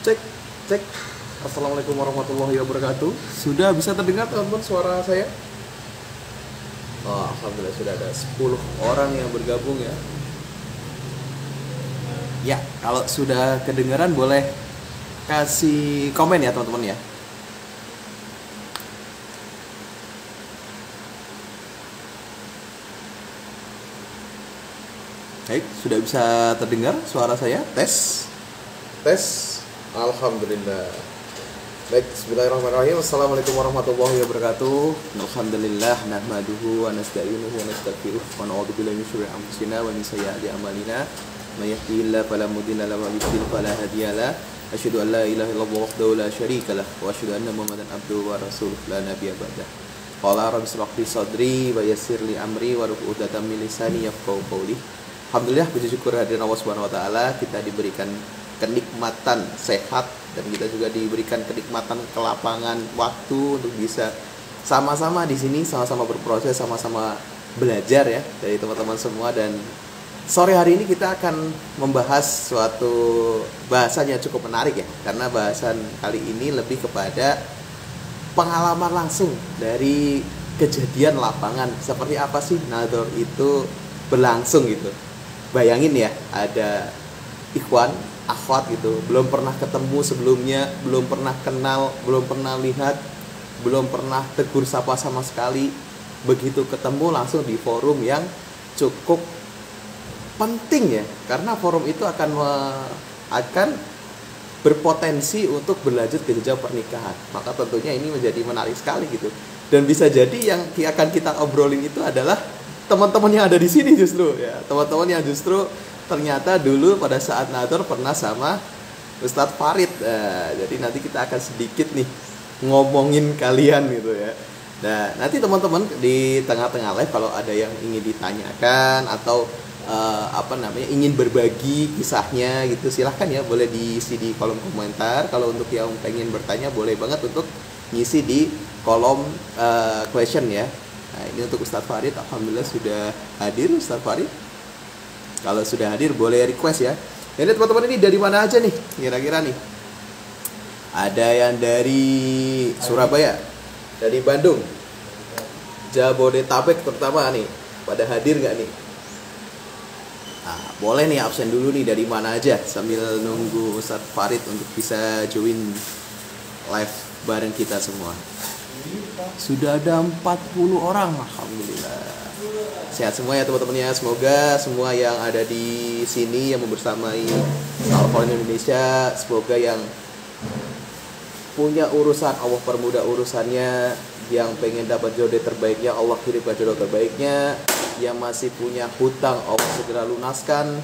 Cek, cek. Assalamualaikum warahmatullahi wabarakatuh. Sudah bisa terdengar teman-teman suara saya? Oh, alhamdulillah sudah ada 10 orang yang bergabung ya. Ya, kalau sudah kedengaran boleh kasih komen ya teman-teman ya. Baik, sudah bisa terdengar suara saya? Tes. Tes. Alhamdulillah. Baik, bismillahirrahmanirrahim. Assalamualaikum warahmatullahi wabarakatuh. Alhamdulillah nahmaduhu wa nasta'inuhu wa nastaghfiruh wa na'udzu billahi min syururi anfusina wa min sayyiati a'malina. May yahdihillahu fala mudilla lahu wa may yudlil fala hadiya lahu. Asyhadu an la ilaha illallah wahdahu la syarika lahu wa asyhadu anna Muhammadan abduhu wa rasuluh la nabiyya ba'dah. Qala rabbi shrah li sadri wa yassir li amri wa hlul 'uqdatam min lisani yafqahu qawli. Alhamdulillah, puji syukur hadirin Allah Subhanahu wa taala, kita diberikan kenikmatan sehat dan kita juga diberikan kenikmatan kelapangan waktu untuk bisa sama-sama di sini, sama-sama berproses, sama-sama belajar ya dari teman-teman semua. Dan sore hari ini kita akan membahas suatu bahasan yang cukup menarik ya, karena bahasan kali ini lebih kepada pengalaman langsung dari kejadian lapangan. Seperti apa sih nador itu berlangsung gitu. Bayangin ya, ada ikhwan, akhwat gitu, belum pernah ketemu sebelumnya, belum pernah kenal, belum pernah lihat, belum pernah tegur sapa sama sekali. Begitu ketemu langsung di forum yang cukup penting ya, karena forum itu akan berpotensi untuk berlanjut ke jenjang pernikahan. Maka tentunya ini menjadi menarik sekali gitu. Dan bisa jadi yang akan kita obrolin itu adalah teman-teman yang ada di sini justru ya, teman-teman yang justru ternyata dulu pada saat nador pernah sama Ustadz Farid. Nah, jadi nanti kita akan sedikit nih ngomongin kalian gitu ya. Nah, nanti teman-teman di tengah-tengah live kalau ada yang ingin ditanyakan atau ingin berbagi kisahnya gitu, silahkan ya, boleh diisi di kolom komentar. Kalau untuk yang pengen bertanya boleh banget untuk ngisi di kolom question ya. Nah, ini untuk Ustadz Farid, alhamdulillah sudah hadir Ustadz Farid. Kalau sudah hadir boleh request ya. Jadi teman-teman ini dari mana aja nih kira-kira nih? Ada yang dari Surabaya, dari Bandung, Jabodetabek terutama nih. Pada hadir nggak nih? Nah, boleh nih absen dulu nih dari mana aja sambil nunggu Ustadz Farid untuk bisa join live bareng kita semua. Sudah ada 40 orang, alhamdulillah. Sehat semua ya teman-teman ya. Semoga semua yang ada di sini yang membersamai Al-Quran Indonesia, semoga yang punya urusan Allah permudah urusannya, yang pengen dapat jodoh terbaiknya Allah kirimkan jodoh terbaiknya, yang masih punya hutang Allah segera lunaskan,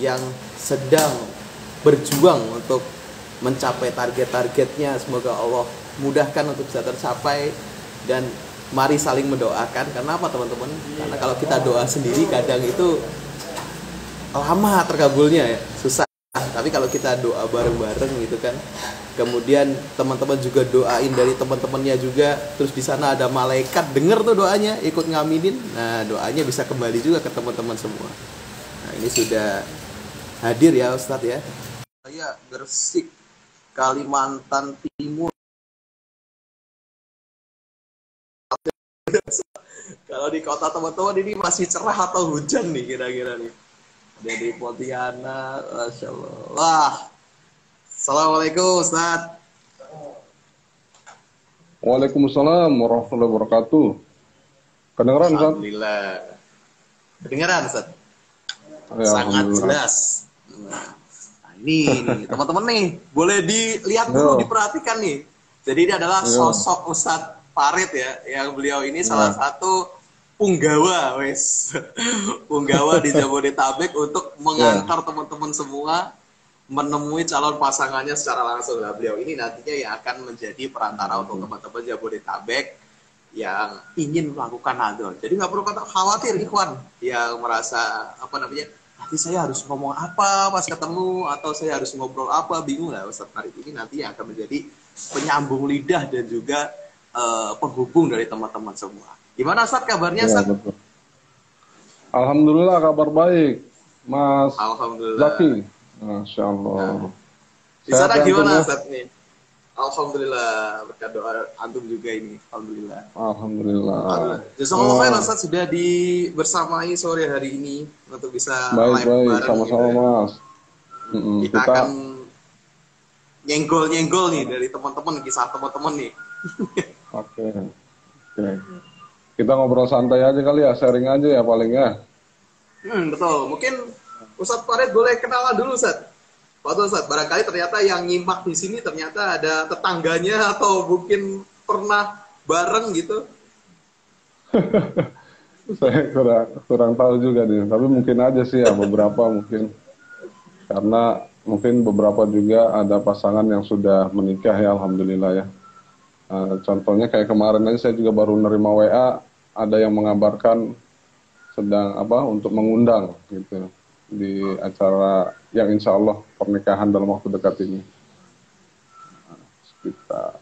yang sedang berjuang untuk mencapai target-targetnya semoga Allah mudahkan untuk bisa tercapai. Dan mari saling mendoakan. Karena apa teman-teman? Karena kalau kita doa sendiri kadang itu lama terkabulnya ya, susah. Tapi kalau kita doa bareng-bareng gitu kan, kemudian teman-teman juga doain dari teman-temannya juga, terus di sana ada malaikat denger tuh doanya, ikut ngaminin. Nah, doanya bisa kembali juga ke teman-teman semua. Nah, ini sudah hadir ya Ustadz ya. Saya Gresik, Kalimantan Timur. Kalau di kota teman-teman ini masih cerah atau hujan nih kira-kira nih? Dari Pontianak, Masya Allah. Wah, Assalamualaikum Ustaz. Waalaikumsalam warahmatullahi wabarakatuh. Kedengeran Ustaz? Alhamdulillah. Kedengeran Ustaz? Ya, sangat jelas. Nah, ini teman-teman nih, boleh dilihat dulu, diperhatikan nih. Jadi ini adalah sosok Ustadz Farid ya, yang beliau ini salah satu punggawa, punggawa di Jabodetabek untuk mengantar teman-teman semua menemui calon pasangannya secara langsung. Nah, beliau ini nantinya yang akan menjadi perantara untuk teman-teman Jabodetabek yang ingin melakukan nador. Jadi nggak perlu khawatir ikhwan yang merasa nanti saya harus ngomong apa pas ketemu, atau saya harus ngobrol apa, bingung. Lah Ustadz Farid ini nanti yang akan menjadi penyambung lidah dan juga penghubung dari teman-teman semua. Gimana Ustadz kabarnya Ustadz? Betul. Alhamdulillah kabar baik Mas Alhamdulillah. Zaki. Masya Allah. Nah, Di Sehat sana ya antum gimana ya? Ustaz nih? Alhamdulillah, berkat doa antum juga ini. Alhamdulillah. Alhamdulillah. Jazakallah khair Ah, Ustaz sudah bersamai sore hari ini untuk bisa live baik, bareng gitu sama-sama ya. Mas. Mm-mm. Kita akan nyenggol-nyenggol nih dari teman-teman, kisah teman-teman nih. Oke, oke. Kita ngobrol santai aja kali ya, sharing aja ya paling ya. Betul. Mungkin Ustadz Farid boleh kenalan dulu Ustadz. Waduh Ustadz, barangkali ternyata yang nyimak di sini ternyata ada tetangganya atau mungkin pernah bareng gitu. Saya kurang tahu juga nih, tapi mungkin aja sih ya beberapa mungkin. Karena mungkin beberapa juga ada pasangan yang sudah menikah ya, alhamdulillah ya. Contohnya kayak kemarin aja saya juga baru nerima WA, ada yang mengabarkan sedang apa untuk mengundang gitu di acara yang insya Allah pernikahan dalam waktu dekat ini. Kita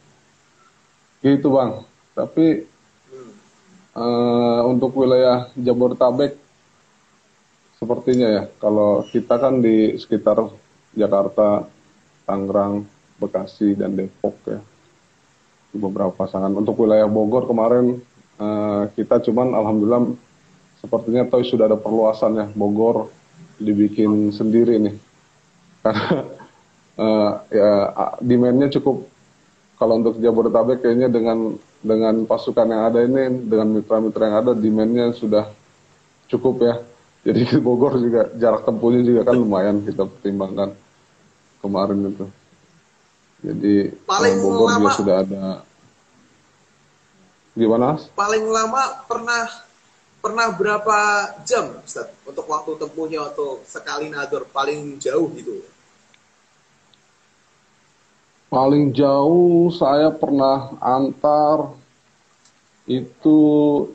gitu bang. Tapi untuk wilayah Jabodetabek sepertinya ya, kalau kita kan di sekitar Jakarta, Tangerang, Bekasi dan Depok ya, beberapa pasangan. Untuk wilayah Bogor kemarin kita cuman alhamdulillah sepertinya Toy sudah ada perluasan ya, Bogor dibikin sendiri nih. Karena ya demand-nya cukup, kalau untuk Jabodetabek kayaknya dengan pasukan yang ada ini, dengan mitra-mitra yang ada, demand-nya sudah cukup ya. Jadi ke Bogor juga jarak tempuhnya juga kan lumayan kita pertimbangkan kemarin itu. Jadi Paling Bogor juga lama sudah ada. Gimana? Mas? paling lama pernah berapa jam Ustadz untuk waktu tempuhnya untuk sekali nador paling jauh gitu. Paling jauh saya pernah antar itu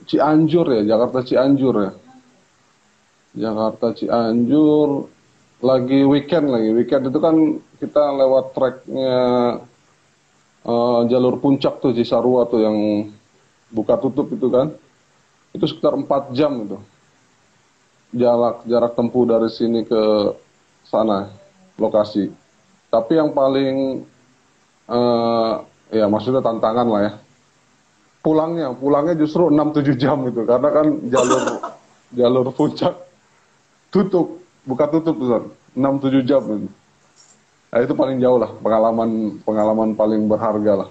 Cianjur ya, Jakarta Cianjur ya. Jakarta Cianjur lagi weekend itu kan kita lewat treknya jalur puncak tuh Cisarua tuh yang buka tutup itu kan, itu sekitar 4 jam itu jarak tempuh dari sini ke sana lokasi. Tapi yang paling ya maksudnya tantangan lah ya, pulangnya justru 6-7 jam gitu, karena kan jalur puncak buka tutup tuh 6-7 jam gitu. Nah, itu paling jauh lah, pengalaman paling berharga lah.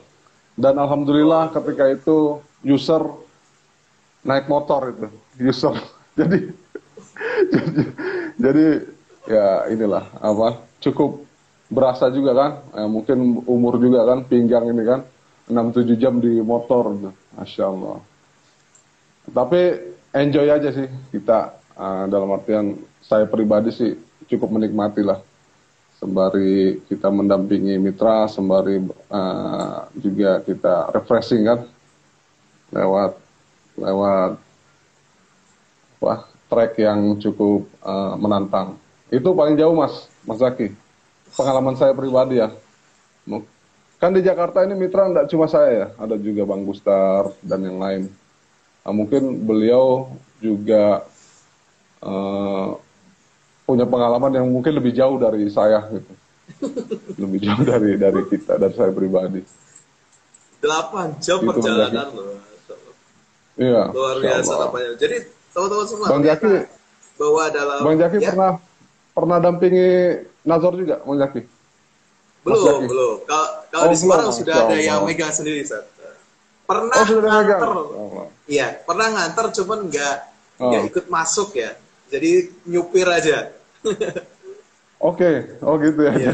Dan alhamdulillah ketika itu user naik motor itu, user. Jadi jadi ya inilah apa, cukup berasa juga kan, mungkin umur juga kan, pinggang ini kan 6-7 jam di motor gitu. Masya Allah. Tapi enjoy aja sih kita, dalam artian saya pribadi sih cukup menikmati lah, sembari kita mendampingi mitra, sembari juga kita refreshing kan lewat wah trek yang cukup menantang. Itu paling jauh Mas Zaki, pengalaman saya pribadi ya. Kan di Jakarta ini mitra enggak cuma saya ya, ada juga Bang Gustar dan yang lain. Mungkin beliau juga punya pengalaman yang mungkin lebih jauh dari saya gitu. Lebih jauh dari kita, dari saya pribadi. 8 jam Itu Bang Zaki. perjalanan loh. Iya, Luar Insya biasa Allah. namanya. Jadi teman-teman semua Bang Zaki, bahwa dalam Bang Zaki ya, pernah dampingi Nazor juga, Bang Zaki? Mas Zaki? belum. Kalau di belum, Semarang sudah Masya ada yang Allah. megang sendiri, Ustaz. Pernah Sudah ada megang? nganter. Masya Allah. Iya, pernah nganter cuman nggak Oh. ikut masuk ya. Jadi nyupir aja. Oke, oh gitu ya. Iya.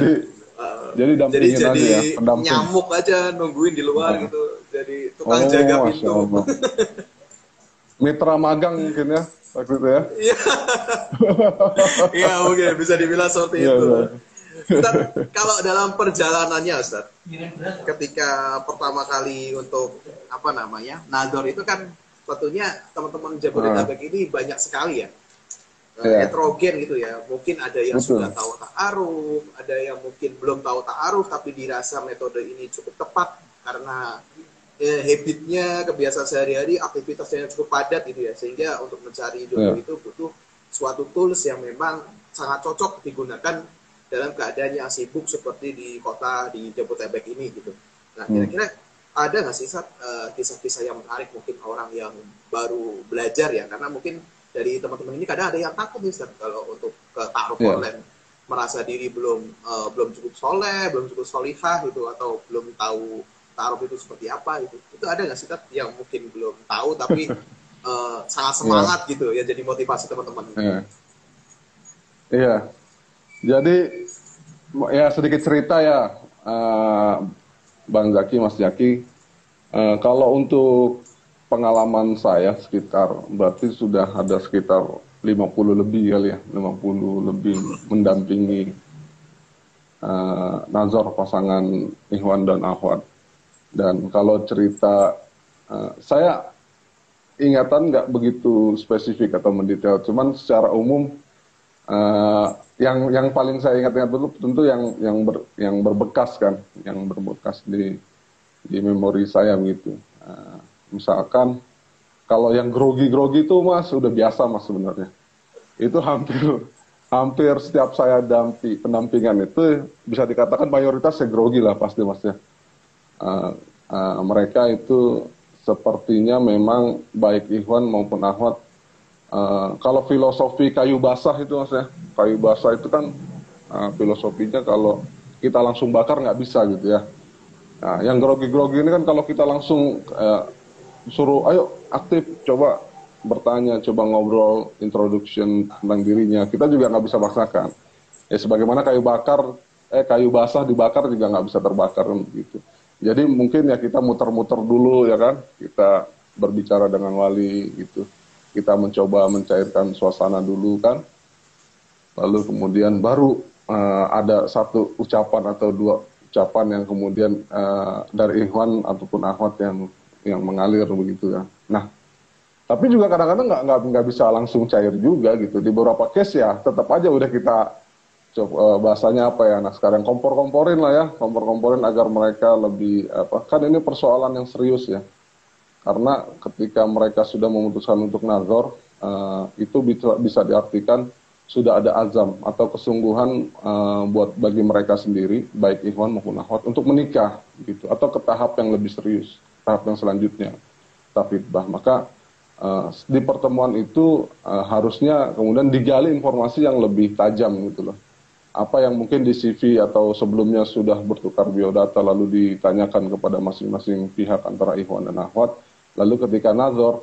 Jadi dampingin jadi aja ya, pendamping. nyamuk aja nungguin di luar Nah. gitu. Jadi tukang jaga Masya pintu. Allah. Mitra magang mungkin ya, waktu itu ya. Iya. Iya, mungkin bisa dibilang seperti Iya, itu. iya. Ustaz, kalau dalam perjalanannya Ustaz, ketika pertama kali untuk apa namanya nador itu kan tentunya teman-teman Jabodetabek ini banyak sekali ya, Iya. heterogen gitu ya. Mungkin ada yang Betul. sudah tahu ta'aruf, ada yang mungkin belum tahu ta'aruf tapi dirasa metode ini cukup tepat karena habitnya, kebiasaan sehari-hari, aktivitasnya cukup padat gitu ya, sehingga untuk mencari jodoh Iya. itu butuh suatu tools yang memang sangat cocok digunakan dalam keadaan yang sibuk seperti di kota di Jabodetabek ini gitu. Nah, kira-kira ada nggak sih kisah-kisah yang menarik mungkin orang yang baru belajar ya, karena mungkin dari teman-teman ini kadang ada yang takut nih Ustaz, kalau untuk ke ta'aruf Ya. online, merasa diri belum cukup soleh, belum cukup solihah gitu, atau belum tahu ta'aruf itu seperti apa gitu. Itu ada nggak sih Ustaz, yang mungkin belum tahu tapi sangat Ya. semangat gitu ya, jadi motivasi teman-teman gitu. Ya. Iya. Jadi ya sedikit cerita ya, Bang Zaki, Mas Zaki. Kalau untuk pengalaman saya sekitar, berarti sudah ada sekitar 50 lebih kali ya, 50 lebih mendampingi nazar pasangan Ikhwan dan Akhwat. Dan kalau cerita, saya ingatan nggak begitu spesifik atau mendetail, cuman secara umum eh, yang paling saya ingat-ingat dulu tentu yang berbekas kan, yang berbekas di memori saya begitu. Misalkan kalau yang grogi-grogi itu mas udah biasa mas sebenarnya. Itu hampir hampir setiap saya pendampingan itu bisa dikatakan mayoritas saya grogi lah pasti mas ya. Uh, Mereka itu sepertinya memang baik Ikhwan maupun Akhwat. Kalau filosofi kayu basah itu mas ya, kayu basah itu kan filosofinya kalau kita langsung bakar nggak bisa gitu ya. Nah, yang grogi-grogi ini kan kalau kita langsung suruh, ayo aktif, coba bertanya, coba ngobrol, introduction tentang dirinya, kita juga nggak bisa paksakan. Ya sebagaimana kayu basah dibakar juga nggak bisa terbakar kan gitu. Jadi mungkin ya kita muter-muter dulu ya kan, kita berbicara dengan wali gitu. Kita mencoba mencairkan suasana dulu kan, lalu kemudian baru ada satu ucapan atau dua ucapan yang kemudian dari Ikhwan ataupun Akhwat yang mengalir begitu ya. Nah, tapi juga kadang-kadang nggak bisa langsung cair juga gitu. Di beberapa case ya tetap aja udah kita coba bahasanya apa ya. Nah sekarang kompor-komporin lah ya, kompor-komporin agar mereka lebih apa. Kan ini persoalan yang serius ya. Karena ketika mereka sudah memutuskan untuk nazar, itu bisa diartikan sudah ada azam atau kesungguhan buat bagi mereka sendiri, baik Ikhwan maupun Akhwat, untuk menikah gitu, atau ke tahap yang lebih serius, tahap yang selanjutnya, tafidbah. Maka di pertemuan itu harusnya kemudian digali informasi yang lebih tajam gitu loh. Apa yang mungkin di CV atau sebelumnya sudah bertukar biodata lalu ditanyakan kepada masing-masing pihak antara Ikhwan dan Akhwat. Lalu ketika nazar,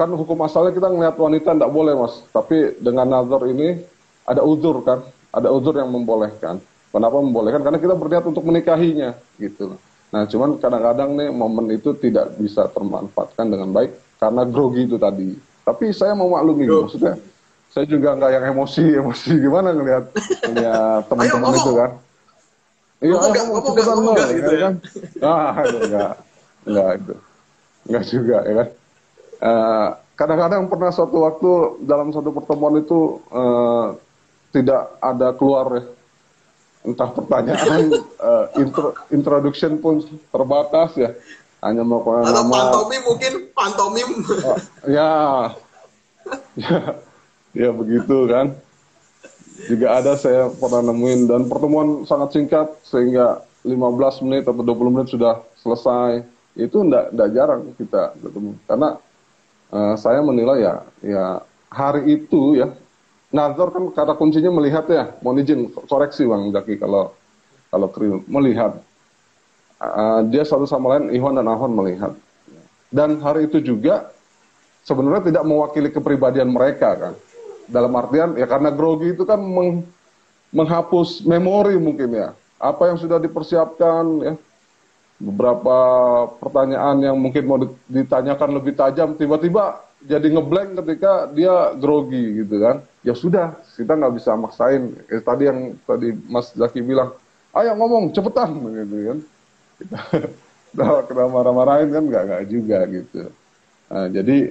kan hukum asalnya kita ngelihat wanita tidak boleh mas. Tapi dengan nazar ini ada uzur kan, ada uzur yang membolehkan. Kenapa membolehkan? Karena kita berniat untuk menikahinya gitu. Nah cuman kadang-kadang nih momen itu tidak bisa termanfaatkan dengan baik karena grogi itu tadi. Tapi saya mau maklumi maksudnya. Saya juga nggak yang emosi gimana ngelihat teman-teman itu kan. Iya, ngomong nggak gitu ya. Kan? Itu enggak itu. Enggak juga ya kan. Kadang-kadang pernah suatu waktu dalam satu pertemuan itu tidak ada keluar ya. Entah pertanyaan, introduction pun terbatas ya. Hanya melakukan atau nama. pantomim mungkin, pantomim. Ya, ya begitu kan. Juga ada saya pernah nemuin dan pertemuan sangat singkat sehingga 15 menit atau 20 menit sudah selesai. Itu enggak jarang kita ketemu. Karena saya menilai ya hari itu ya nazar kan kata kuncinya melihat ya. Mohon izin koreksi Bang Zaki kalau melihat dia satu sama lain Ikhwan dan Akhwat melihat. Dan hari itu juga sebenarnya tidak mewakili kepribadian mereka kan. Dalam artian ya karena grogi itu kan menghapus memori mungkin ya. Apa yang sudah dipersiapkan ya. Beberapa pertanyaan yang mungkin mau ditanyakan lebih tajam tiba-tiba jadi ngeblank ketika dia grogi gitu kan. Ya sudah, kita nggak bisa maksain. Tadi Mas Zaki bilang, ayo ngomong cepetan gitu kan. Kita marah-marahin kan nggak juga gitu. Jadi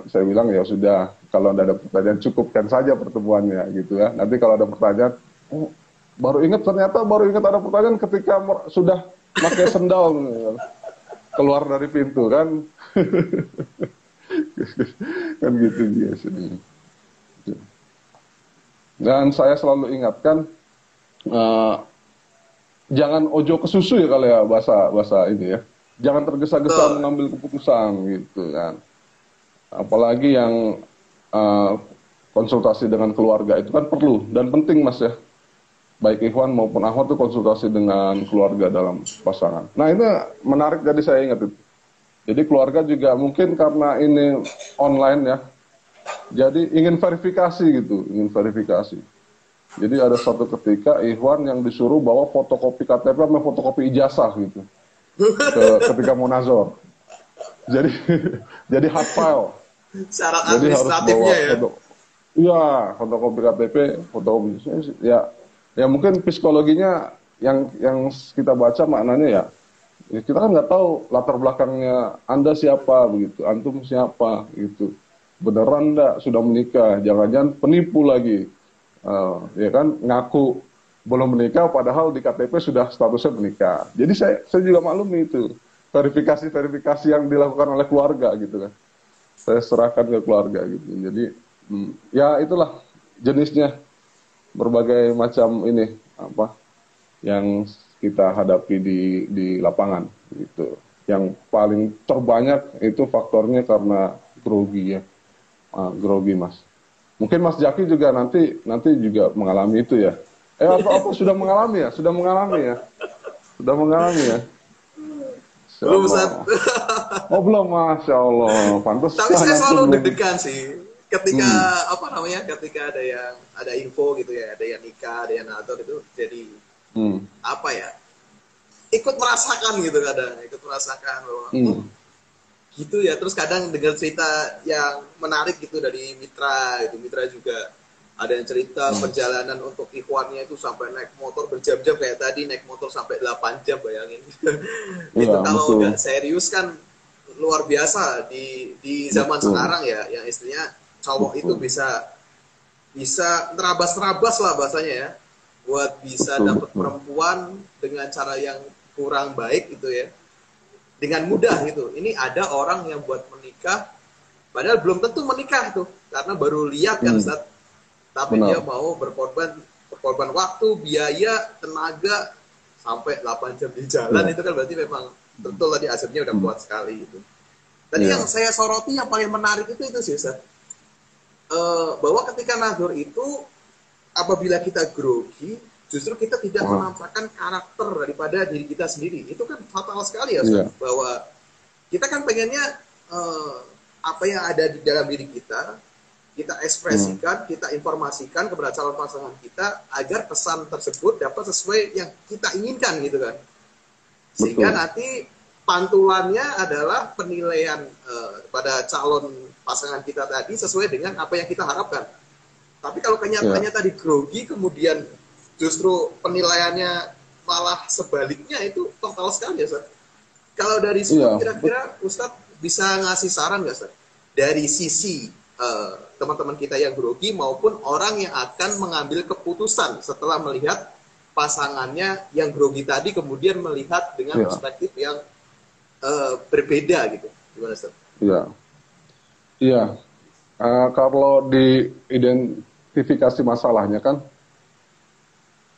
saya bilang ya sudah, kalau ada pertanyaan cukupkan saja pertemuannya gitu ya. Nanti kalau ada pertanyaan, baru ingat ada pertanyaan ketika sudah pakai sendal keluar dari pintu kan. Kan gitu biasanya. Dan saya selalu ingatkan, eh, jangan ojo ke susu ya kalau ya bahasa bahasa ini ya. Jangan tergesa-gesa Betul. mengambil keputusan gitu kan. Apalagi yang eh, konsultasi dengan keluarga itu kan perlu dan penting Mas ya. Baik Ikhwan maupun Ahmad itu konsultasi dengan keluarga dalam pasangan. Nah itu menarik jadi saya ingat itu. Jadi keluarga juga mungkin karena ini online ya, jadi ingin verifikasi gitu, ingin verifikasi. Jadi ada suatu ketika Ikhwan yang disuruh bawa fotokopi KTP sama fotokopi ijazah gitu ketika mau nazar. Jadi jadi hard file. Syarat Jadi harus administratifnya bawa ya. foto, iya fotokopi KTP, fotokopi ya, ya mungkin psikologinya yang kita baca maknanya ya, ya kita kan nggak tahu latar belakangnya Anda siapa begitu, antum siapa gitu, beneran nggak sudah menikah, jangan-jangan penipu lagi. Ya kan ngaku belum menikah padahal di KTP sudah statusnya menikah. Jadi saya juga maklumi itu verifikasi yang dilakukan oleh keluarga gitu kan. Saya serahkan ke keluarga gitu. Jadi ya itulah jenisnya, berbagai macam ini apa yang kita hadapi di lapangan gitu. Yang paling terbanyak itu faktornya karena grogi ya, grogi Mas. Mungkin Mas Jaki juga nanti nanti juga mengalami itu ya. Apa sudah mengalami ya? Sudah mengalami ya? Sudah mengalami ya? Insya Belum Allah. Ustaz. Oh belum, Masya Allah. Tapi Pantesan saya antum selalu belum. deg-degan sih ketika Hmm, apa namanya, ketika ada yang ada info gitu ya, ada yang nikah, ada yang nato itu, jadi hmm, apa ya, ikut merasakan gitu, kadang ikut merasakan bahwa oh hmm, gitu ya. Terus kadang dengar cerita yang menarik gitu dari mitra itu, mitra juga ada yang cerita hmm. perjalanan untuk ikhwannya itu sampai naik motor berjam-jam, kayak tadi naik motor sampai 8 jam, bayangin. Iya Itu kalau betul, nggak serius kan luar biasa di zaman betul, sekarang ya, yang istrinya cowok itu betul, bisa bisa nerabas-nerabas lah bahasanya ya, buat bisa betul, dapet betul, perempuan dengan cara yang kurang baik gitu ya, dengan mudah betul. gitu. Ini ada orang yang buat menikah, padahal belum tentu menikah tuh, karena baru lihat kan Hmm, Ustaz. Tapi dia benar. mau berkorban waktu, biaya, tenaga, sampai 8 jam di jalan, Iya, itu kan berarti memang betul tadi asapnya udah hmm, kuat sekali gitu. Tadi yang iya, saya soroti yang paling menarik itu sih Ustaz. Bahwa ketika nazar itu, apabila kita grogi, justru kita tidak wah, menampakkan karakter daripada diri kita sendiri. Itu kan fatal sekali ya Ustaz. iya, Bahwa kita kan pengennya apa yang ada di dalam diri kita hmm, ekspresikan, kita informasikan kepada calon pasangan kita agar pesan tersebut dapat sesuai yang kita inginkan gitu kan. Sehingga betul, nanti pantulannya adalah penilaian pada calon pasangan kita tadi sesuai dengan apa yang kita harapkan. Tapi kalau iya, kenyataannya tadi grogi, kemudian justru penilaiannya malah sebaliknya, itu total sekali ya Ustaz. Kalau dari situ iya, kira-kira Ustadz bisa ngasih saran nggak Ustadz? Dari sisi teman-teman kita yang grogi maupun orang yang akan mengambil keputusan setelah melihat pasangannya yang grogi tadi kemudian melihat dengan iya, perspektif yang berbeda gitu. Gimana Ustadz? iya, iya. Kalau di identifikasi masalahnya kan,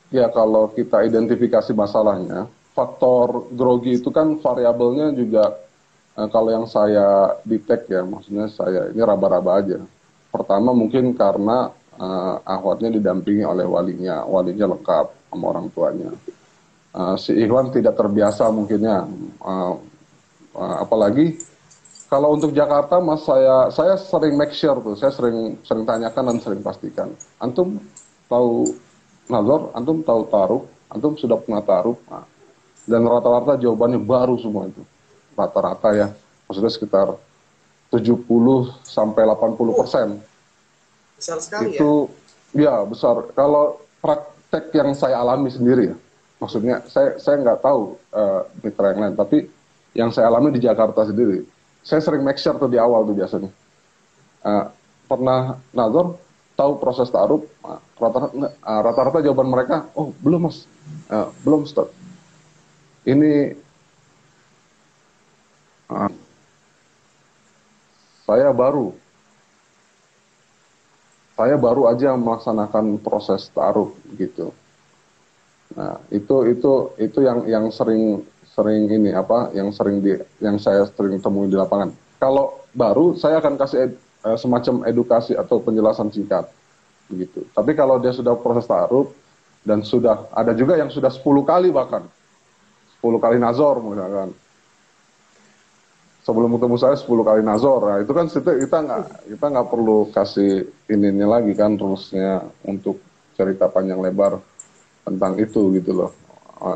ya kalau kita identifikasi masalahnya, faktor grogi itu kan variabelnya juga, kalau yang saya detect ya, maksudnya saya ini raba-raba aja. Pertama mungkin karena ahwatnya didampingi oleh walinya, walinya lengkap sama orang tuanya. Si Ikhwan tidak terbiasa mungkinnya, apalagi kalau untuk Jakarta, Mas, saya sering make sure tuh, saya sering sering tanyakan dan sering pastikan. Antum tahu nazar, antum tahu taruh, antum sudah pernah taruh, nah, dan rata-rata jawabannya baru semua itu, rata-rata ya, maksudnya sekitar 70 sampai Oh, 80%. besar sekali ya. Itu ya besar. Kalau praktek yang saya alami sendiri ya, maksudnya saya nggak tahu mitra yang lain, tapi yang saya alami di Jakarta sendiri, saya sering make sure tuh di awal tuh biasanya. Eh, Pernah nazar, tahu proses taruh, rata-rata jawaban mereka, oh belum mas, belum Ustaz. Ini eh, saya baru. saya baru aja melaksanakan proses ta'aruf gitu. Nah, itu yang sering sering ini apa yang saya sering temui di lapangan. Kalau baru saya akan kasih semacam edukasi atau penjelasan singkat begitu. Tapi kalau dia sudah proses ta'aruf dan sudah ada juga yang sudah 10 kali bahkan 10 kali nazor misalkan. Sebelum ketemu saya 10 kali nazor. Nah, itu kan kita nggak perlu kasih ininya lagi kan terusnya untuk cerita panjang lebar tentang itu gitu loh.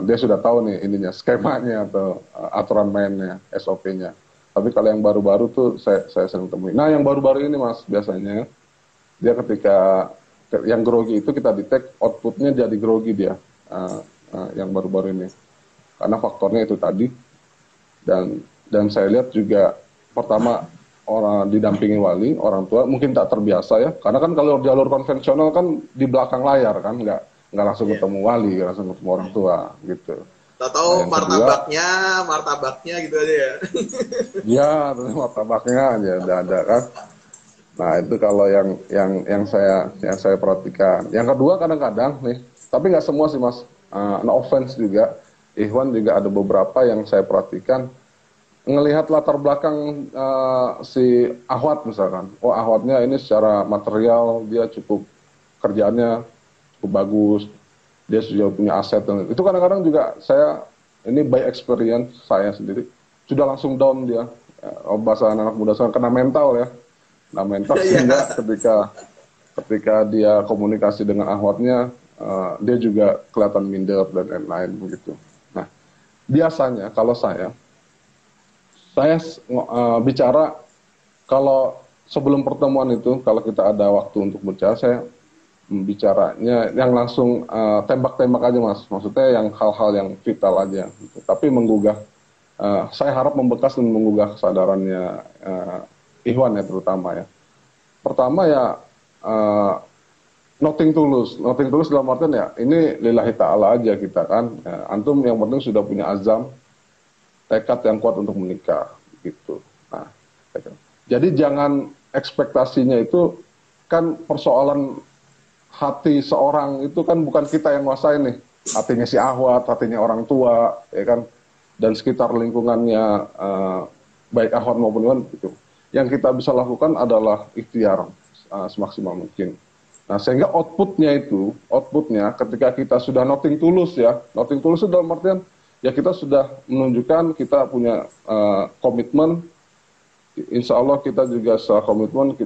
Dia sudah tahu nih ininya skemanya atau aturan mainnya, SOP-nya. Tapi kalau yang baru-baru tuh saya sering temui. Nah, yang baru-baru ini Mas biasanya dia ketika yang grogi itu kita detect outputnya jadi grogi dia yang baru-baru ini karena faktornya itu tadi dan saya lihat juga pertama orang didampingi wali orang tua mungkin tak terbiasa ya karena kan kalau jalur konvensional kan di belakang layar kan nggak langsung ketemu wali nggak langsung ketemu orang tua gitu. Tahu martabaknya gitu aja ya. Ya martabaknya aja udah ada kan. Nah itu kalau yang saya perhatikan. Yang kedua kadang-kadang nih, tapi nggak semua sih Mas. No offense juga, Ikhwan juga ada beberapa yang saya perhatikan ngelihat latar belakang si Ahwat misalkan. Oh Ahwatnya ini secara material dia cukup kerjaannya cukup bagus, dia sudah punya aset dan itu kadang-kadang juga saya ini by experience saya sendiri sudah langsung down dia. Bahasa anak muda sekarang kena mental ya. Nah mental sehingga ketika dia komunikasi dengan ahwatnya dia juga kelihatan minder dan lain-lain begitu. Nah biasanya kalau saya bicara kalau sebelum pertemuan itu kalau kita ada waktu untuk bicara saya bicaranya yang langsung tembak-tembak aja Mas. Maksudnya yang hal-hal yang vital aja. Gitu. Tapi menggugah saya harap membekas dan menggugah kesadarannya Ikhwan ya terutama ya. Pertama ya nothing tulus dalam artian ya ini lillahi ta'ala aja kita kan. Antum yang penting sudah punya azam, tekad yang kuat untuk menikah gitu. Nah, jadi jangan ekspektasinya itu kan persoalan hati seorang itu kan bukan kita yang nguasain nih. Hatinya si ahwat, hatinya orang tua, ya kan, dan sekitar lingkungannya baik ahwat maupun ikhwan gitu. Yang kita bisa lakukan adalah ikhtiar semaksimal mungkin. Nah, sehingga outputnya ketika kita sudah nothing tulus ya, nothing tulus itu dalam artian ya kita sudah menunjukkan kita punya komitmen. Insya Allah kita juga secara komitmen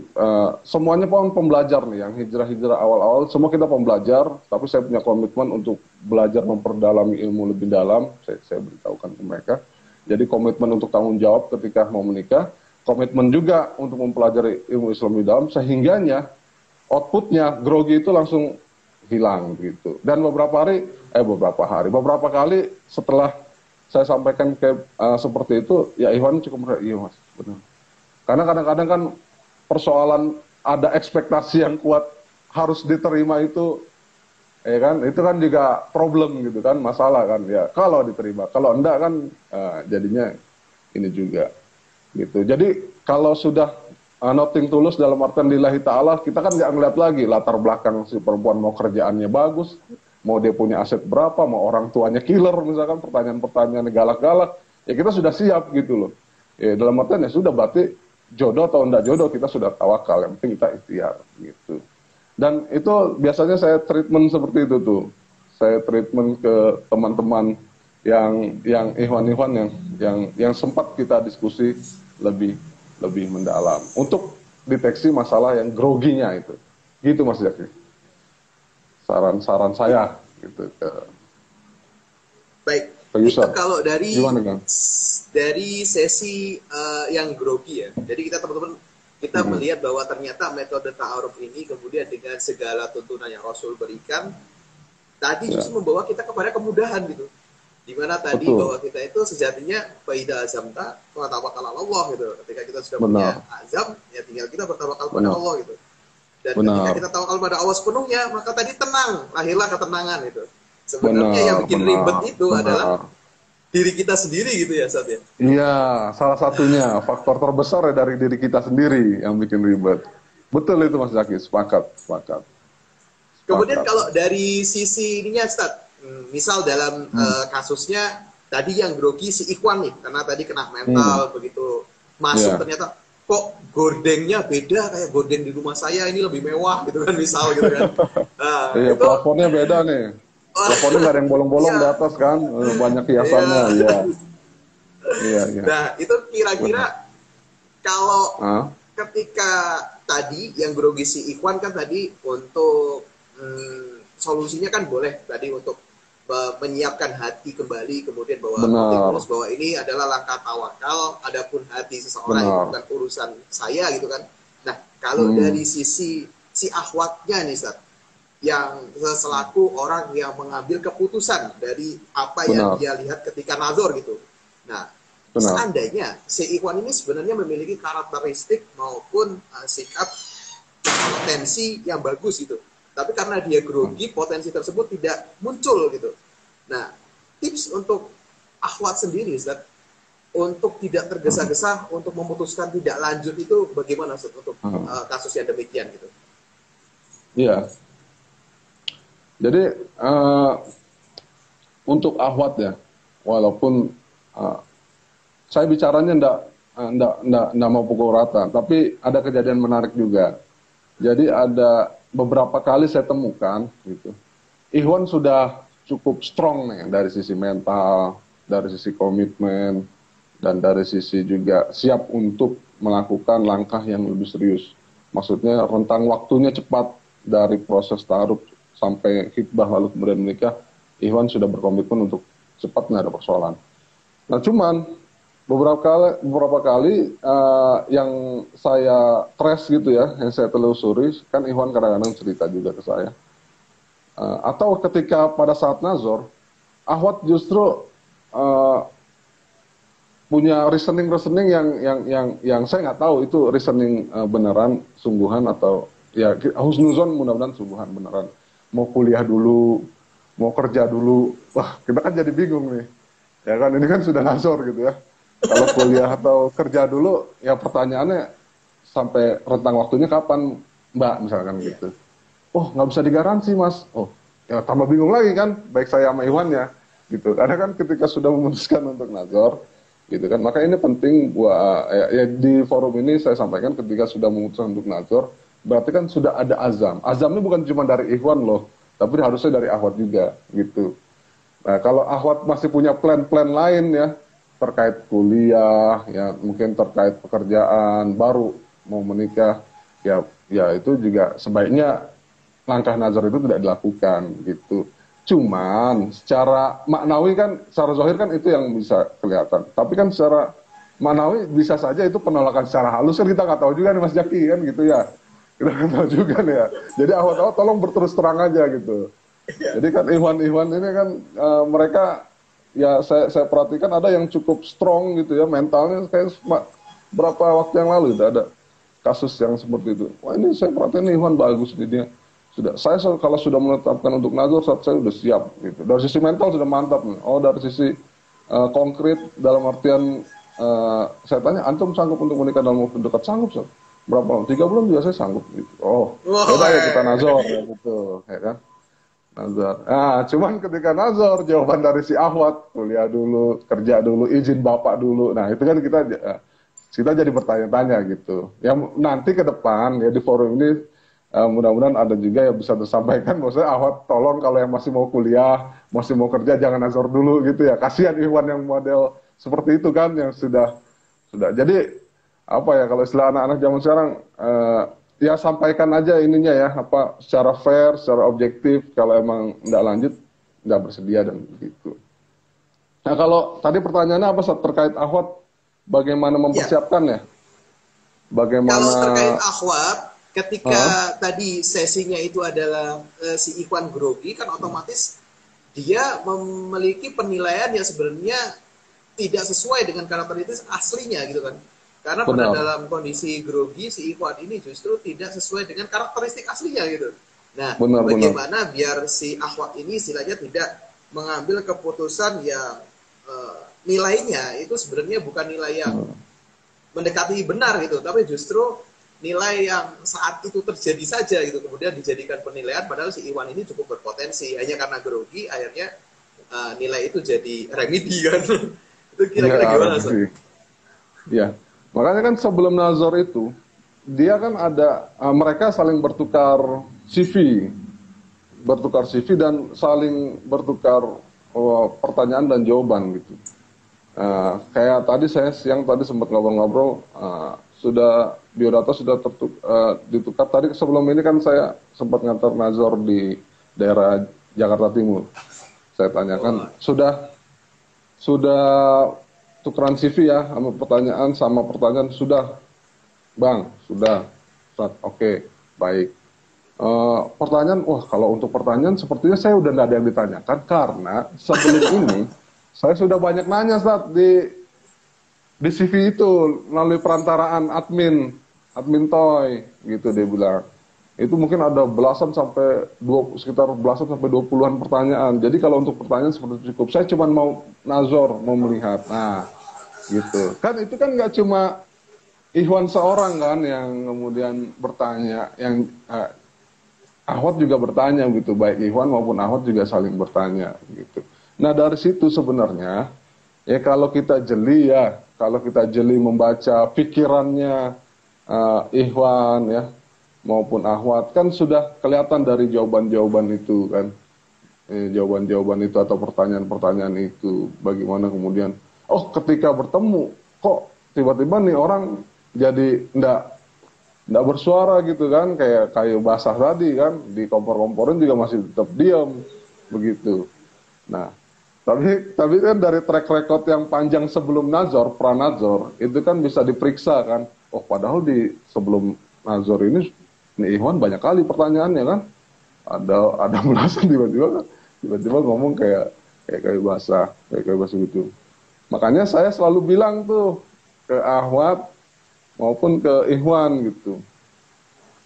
semuanya pembelajar nih, yang hijrah awal-awal semua kita pembelajar, tapi saya punya komitmen untuk belajar memperdalami ilmu lebih dalam. Saya beritahukan ke mereka. Jadi komitmen untuk tanggung jawab ketika mau menikah, komitmen juga untuk mempelajari ilmu Islam lebih dalam, sehingganya outputnya grogi itu langsung hilang gitu. Dan beberapa kali setelah saya sampaikan seperti itu, ya Ikhwan cukup iya Mas, benar. Karena kadang-kadang kan persoalan ada ekspektasi yang kuat harus diterima itu, ya kan, itu kan juga problem gitu kan, masalah kan, ya kalau diterima, kalau enggak kan jadinya ini juga gitu. Jadi kalau sudah nothing tulus dalam artian lillahi ta'ala, kita kan nggak ngeliat lagi latar belakang si perempuan mau kerjaannya bagus, mau dia punya aset berapa, mau orang tuanya killer misalkan, pertanyaan-pertanyaan galak-galak, ya kita sudah siap gitu loh. Ya dalam artian ya sudah berarti jodoh atau enggak jodoh kita sudah tawakal, yang penting kita ikhtiar gitu. Dan itu biasanya saya treatment seperti itu tuh. Saya treatment ke teman-teman yang ikhwan-ikhwan yang sempat kita diskusi lebih mendalam untuk deteksi masalah yang groginya itu. Gitu Mas Zaki. Saran-saran saya gitu ke baik. Itu kalau dari sesi yang grogi ya. Jadi kita teman-teman melihat bahwa ternyata metode ta'aruf ini kemudian dengan segala tuntunan yang Rasul berikan tadi justru membawa kita kepada kemudahan gitu. Dimana tadi bahwa kita itu sejatinya faida azamta wa tawakkal Allah gitu. Ketika kita sudah punya azam, ya tinggal kita bertawakal pada Allah gitu. Dan ketika kita tawakal pada Allah sepenuhnya, maka tadi tenang, lahirlah ketenangan itu. Sebenarnya yang bikin ribet itu adalah diri kita sendiri gitu ya Ustaz ya. Iya, salah satunya faktor terbesar dari diri kita sendiri yang bikin ribet. Betul itu Mas Zaki, sepakat, sepakat, Kemudian sepakat. kalau dari sisi ininya, Ustaz, misal dalam kasusnya tadi yang grogi si Ikhwan nih, karena tadi kena Hmm, mental begitu masuk ya, ternyata kok gordengnya beda kayak gorden di rumah saya ini lebih mewah gitu kan misal gitu kan. Nah, iya itu plafonnya beda nih. Plafonnya nggak ada yang bolong-bolong iya, di atas kan, banyak hiasannya, iya. iya, iya, iya. Nah, itu Benar. kira-kira kalau Ah, ketika tadi yang grogi si Ikhwan kan tadi untuk solusinya kan boleh tadi untuk menyiapkan hati kembali kemudian bahwa noting tulus benar, bahwa ini adalah langkah tawakal adapun hati seseorang itu benar. bukan urusan saya gitu kan. Nah, kalau Hmm, dari sisi si akhwatnya nih Ustaz, yang selaku orang yang mengambil keputusan dari apa yang benar, dia lihat ketika nazar gitu. Nah, benar. seandainya si Ikhwan ini sebenarnya memiliki karakteristik maupun sikap potensi yang bagus gitu. Tapi karena dia Hmm. grogi, potensi tersebut tidak muncul gitu. Nah, tips untuk akhwat sendiri, Ustaz, untuk tidak Hmm. tergesa-gesa untuk memutuskan tidak lanjut itu bagaimana Ustaz untuk Hmm. kasus yang demikian gitu? Iya, jadi eh, untuk ahwat ya, walaupun eh, saya bicaranya ndak mau pukul rata, tapi ada kejadian menarik juga. Jadi ada beberapa kali saya temukan gitu. Ikhwan sudah cukup strong nih dari sisi mental, dari sisi komitmen, dan dari sisi juga siap untuk melakukan langkah yang lebih serius. Maksudnya rentang waktunya cepat dari proses taruh sampai khitbah lalu kemudian menikah, Ikhwan sudah berkomitmen untuk cepat nggak ada persoalan. Nah cuman beberapa kali yang saya trace gitu ya, yang saya telusuri, kan Ikhwan kadang-kadang cerita juga ke saya. Atau ketika pada saat nazar, Ahwat justru uh, punya reasoning-reasoning yang saya nggak tahu itu reasoning beneran, sungguhan atau ya husnuzon mudah-mudahan sungguhan beneran. Mau kuliah dulu, mau kerja dulu, wah kita kan jadi bingung nih. Ya kan ini kan sudah nazar gitu ya. Kalau kuliah atau kerja dulu, ya pertanyaannya sampai rentang waktunya kapan, Mbak misalkan Iya. gitu. Oh nggak bisa digaransi mas. Oh ya tambah bingung lagi kan, baik saya sama Iwannya gitu. Karena kan ketika sudah memutuskan untuk nazar, gitu kan. Maka ini penting buat ya, di forum ini saya sampaikan ketika sudah memutuskan untuk nazar, berarti kan sudah ada azam. Azam ini bukan cuma dari Ikhwan loh, tapi harusnya dari Ahwat juga gitu. Nah, kalau Ahwat masih punya plan-plan lain ya, terkait kuliah, ya mungkin terkait pekerjaan, baru mau menikah, ya itu juga sebaiknya langkah nazar itu tidak dilakukan gitu. Cuman secara maknawi kan, secara zahir kan itu yang bisa kelihatan. Tapi kan secara maknawi bisa saja itu penolakan secara halus kan kita nggak tahu juga nih Mas Jaki kan gitu ya. Kita nggak tahu juga nih ya. Jadi awal-awal tolong berterus terang aja gitu. Jadi kan Ikhwan-Ikhwan ini kan mereka ya saya perhatikan ada yang cukup strong gitu ya mentalnya kayak berapa waktu yang lalu itu ada kasus yang seperti itu. Wah ini saya perhatikan Ikhwan bagus nih dia. Sudah kalau sudah menetapkan untuk nazar saya sudah siap gitu. Dari sisi mental sudah mantap nih. Oh dari sisi konkret dalam artian saya tanya antum sanggup untuk menikah dalam waktu dekat sanggup Sob? Berapa lama? 3 bulan juga saya sanggup gitu. Oh ya udah ya kita Wah, nazar ya gitu ya kan. Nazar. Nah, cuman ketika nazar, jawaban dari si Ahwat, kuliah dulu, kerja dulu, izin bapak dulu. Nah, itu kan kita jadi bertanya-tanya gitu. Yang nanti ke depan ya di forum ini mudah-mudahan ada juga yang bisa tersampaikan. Maksudnya Ahwat tolong kalau yang masih mau kuliah, masih mau kerja jangan nazar dulu gitu ya. Kasihan Ikhwan yang model seperti itu kan yang sudah. Jadi apa ya kalau istilah anak-anak zaman sekarang ya sampaikan aja ininya ya apa secara fair, secara objektif kalau emang nggak lanjut nggak bersedia dan begitu. Nah kalau tadi pertanyaannya apa Sat, terkait Ahwat bagaimana ya. mempersiapkan ya? Kalau Bagaimana terkait akhwat, Hah? ketika tadi sesinya itu adalah si Ikhwan grogi, kan otomatis dia memiliki penilaian yang sebenarnya tidak sesuai dengan karakteristik aslinya gitu kan. Karena pada Benar, dalam kondisi grogi si Ikhwan ini justru tidak sesuai dengan karakteristik aslinya gitu. Nah, benar. bagaimana biar si akhwat ini istilahnya tidak mengambil keputusan yang nilainya itu sebenarnya bukan nilai yang Hmm. mendekati benar gitu, tapi justru nilai yang saat itu terjadi saja gitu, kemudian dijadikan penilaian, padahal si Iwan ini cukup berpotensi, hanya karena grogi akhirnya nilai itu jadi remedi kan. Itu kira-kira Ya, gimana, Sob? ya. Makanya kan sebelum Nazor itu, dia kan ada, mereka saling bertukar CV dan saling bertukar pertanyaan dan jawaban gitu. Kayak tadi saya siang tadi sempat ngobrol-ngobrol, sudah biodata sudah ditukar. Tadi sebelum ini kan saya sempat ngantar Nazor di daerah Jakarta Timur. Saya tanyakan, sudah tukeran CV ya, sama pertanyaan sudah, Bang, sudah. Oke, baik. Pertanyaan, wah kalau untuk pertanyaan sepertinya saya udah nggak ada yang ditanyakan karena sebelum ini saya sudah banyak nanya saat di CV itu melalui perantaraan admin Toy gitu dia bilang. Itu mungkin ada sekitar belasan sampai 20-an pertanyaan. Jadi kalau untuk pertanyaan seperti itu cukup. Saya cuma mau nazor, mau melihat. Nah, gitu. Kan itu kan nggak cuma Ikhwan seorang kan yang kemudian bertanya, yang Ahwat juga bertanya gitu, baik Ikhwan maupun Ahwat juga saling bertanya gitu. Nah dari situ sebenarnya ya kalau kita jeli membaca pikirannya Ikhwan ya maupun Ahwat kan sudah kelihatan dari jawaban-jawaban itu kan, jawaban-jawaban itu atau pertanyaan-pertanyaan itu bagaimana kemudian ketika bertemu kok tiba-tiba nih orang jadi ndak bersuara gitu kan, kayak kayu basah tadi kan, di kompor-komporin juga masih tetap diam begitu. Nah, tapi kan dari track record yang panjang sebelum Nazor, Pranazor, itu kan bisa diperiksa kan. Oh, padahal di sebelum Nazor ini Ikhwan banyak kali pertanyaannya kan. Ada belasan tiba-tiba ngomong kayak kayu basah gitu. Makanya saya selalu bilang tuh ke Ahwat maupun ke Ikhwan gitu.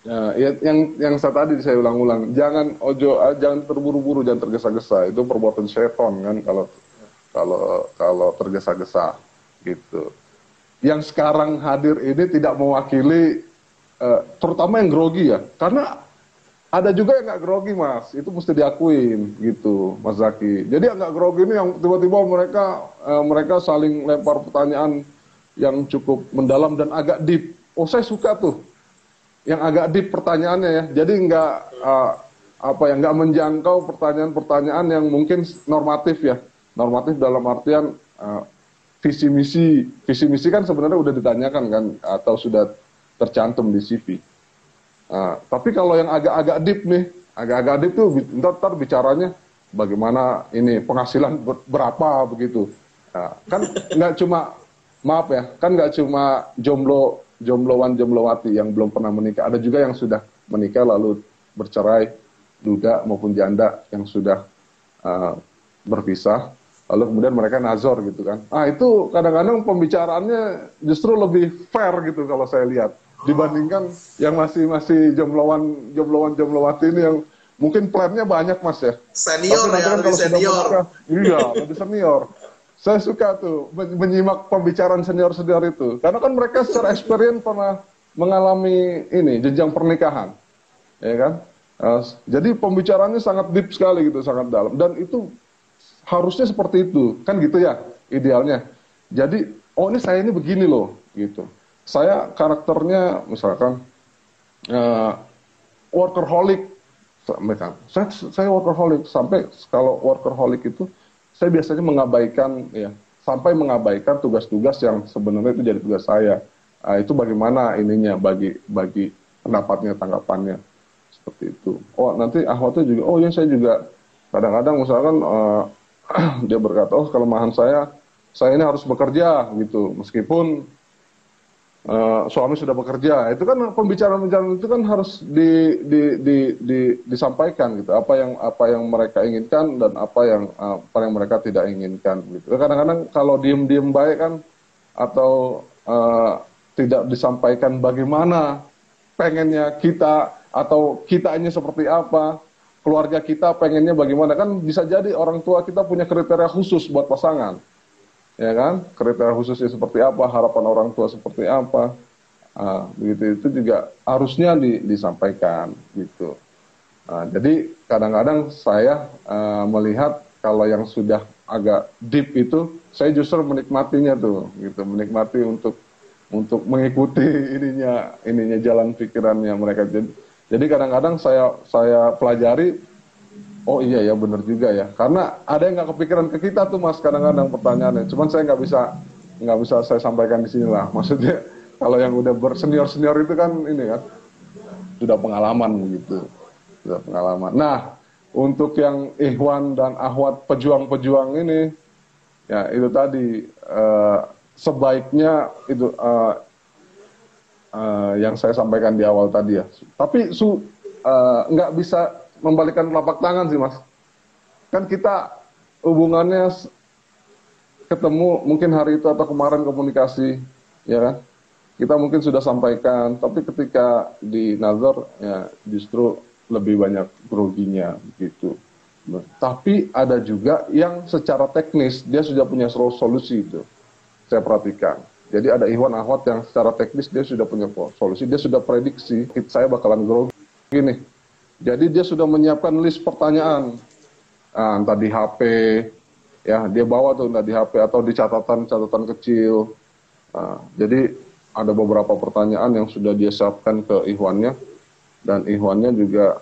Ya, yang saya ulang-ulang, jangan terburu-buru, jangan tergesa-gesa. Itu perbuatan setan kan kalau tergesa-gesa gitu. Yang sekarang hadir ini tidak mewakili terutama yang grogi ya. Karena ada juga yang nggak grogi, Mas. Itu mesti diakuin gitu, Mas Zaki. Jadi yang nggak grogi ini yang tiba-tiba mereka saling lempar pertanyaan yang cukup mendalam dan agak deep. Oh, saya suka tuh yang agak deep pertanyaannya ya. Jadi nggak menjangkau pertanyaan-pertanyaan yang mungkin normatif ya. Normatif dalam artian visi misi kan sebenarnya udah ditanyakan kan atau sudah tercantum di CV. Tapi kalau yang agak-agak deep tuh ntar bicaranya bagaimana ini penghasilan berapa begitu. Kan nggak cuma maaf ya, kan nggak cuma jomblowati yang belum pernah menikah, ada juga yang sudah menikah lalu bercerai, duda maupun janda yang sudah berpisah, lalu kemudian mereka nazor gitu kan. Itu kadang-kadang pembicaraannya justru lebih fair gitu kalau saya lihat dibandingkan yang masih jomblowati ini yang mungkin plannya banyak, Mas ya. Senior ya, lebih senior. Iya, lebih senior. Saya suka tuh menyimak pembicaraan senior-senior itu. Karena kan mereka secara experience pernah mengalami jenjang pernikahan. Ya kan? Jadi pembicaraannya sangat deep sekali gitu, sangat dalam. Dan itu harusnya seperti itu. Kan gitu ya, idealnya. Jadi, ini saya ini begini loh, gitu. Saya karakternya misalkan workaholic. Saya workaholic. Sampai kalau workaholic itu saya biasanya sampai mengabaikan tugas-tugas yang sebenarnya itu jadi tugas saya. Itu bagaimana ininya bagi pendapatnya, tanggapannya seperti itu. Nanti Ahwatnya juga, ya saya juga kadang-kadang misalkan dia berkata, kelemahan saya ini harus bekerja gitu, meskipun suami sudah bekerja. Itu kan pembicaraan itu kan harus disampaikan gitu, apa yang mereka inginkan dan apa yang mereka tidak inginkan gitu. Kadang-kadang kalau diem baik kan atau tidak disampaikan bagaimana pengennya kita atau kita ini seperti apa, keluarga kita pengennya bagaimana, kan bisa jadi orang tua kita punya kriteria khusus buat pasangan. Ya kan, kriteria khususnya seperti apa, harapan orang tua seperti apa. Begitu itu juga harusnya disampaikan gitu. Jadi kadang-kadang saya melihat kalau yang sudah agak deep itu, saya justru menikmatinya tuh, gitu, menikmati untuk mengikuti ininya jalan pikirannya mereka. Jadi kadang-kadang saya pelajari, oh iya ya benar juga ya, karena ada yang nggak kepikiran ke kita tuh Mas kadang-kadang pertanyaannya. Cuman saya nggak bisa saya sampaikan di sini lah. Maksudnya kalau yang udah bersenior-senior itu kan ini kan sudah pengalaman gitu. Sudah pengalaman. Nah, untuk yang Ikhwan dan Ahwat pejuang-pejuang ini, ya itu tadi sebaiknya itu yang saya sampaikan di awal tadi ya. Tapi nggak bisa membalikkan telapak tangan sih Mas. Kan kita hubungannya ketemu mungkin hari itu atau kemarin komunikasi, ya kan? Kita mungkin sudah sampaikan, tapi ketika di nazar ya justru lebih banyak groginya gitu. Tapi ada juga yang secara teknis dia sudah punya solusi itu. Saya perhatikan. Jadi ada Ikhwan Ahwat yang secara teknis dia sudah punya solusi, dia sudah prediksi saya bakalan grogi nih. Jadi dia sudah menyiapkan list pertanyaan, entah di HP, ya dia bawa tuh entah di HP atau di catatan kecil. Jadi ada beberapa pertanyaan yang sudah dia siapkan ke Ikhwannya, dan Ikhwannya juga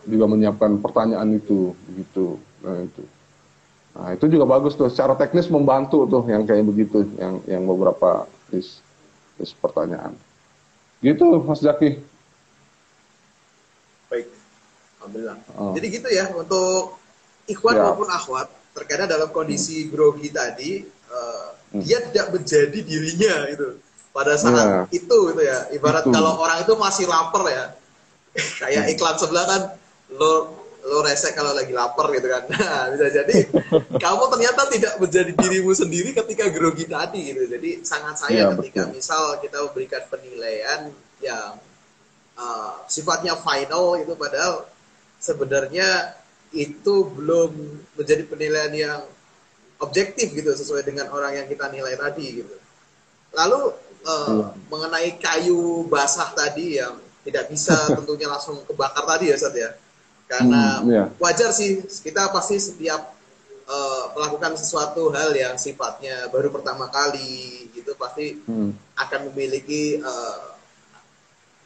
menyiapkan pertanyaan itu, gitu. Nah itu juga bagus tuh, secara teknis membantu tuh yang kayak begitu, yang beberapa list pertanyaan. Gitu Mas Zaki. Baik, alhamdulillah. Jadi gitu ya untuk Ikhwan maupun Akhwat, terkadang dalam kondisi grogi tadi dia tidak menjadi dirinya itu pada saat itu gitu ya. Ibarat kalau orang itu masih lapar ya, kayak iklan sebelah kan, lo resek kalau lagi lapar gitu kan. Nah, bisa jadi kamu ternyata tidak menjadi dirimu sendiri ketika grogi tadi gitu. Jadi sangat sayang ketika misal kita memberikan penilaian yang sifatnya final itu, padahal sebenarnya itu belum menjadi penilaian yang objektif gitu sesuai dengan orang yang kita nilai tadi gitu. Lalu mengenai kayu basah tadi yang tidak bisa tentunya langsung kebakar tadi ya Ustaz ya. Karena wajar sih, kita pasti setiap melakukan sesuatu hal yang sifatnya baru pertama kali gitu pasti akan memiliki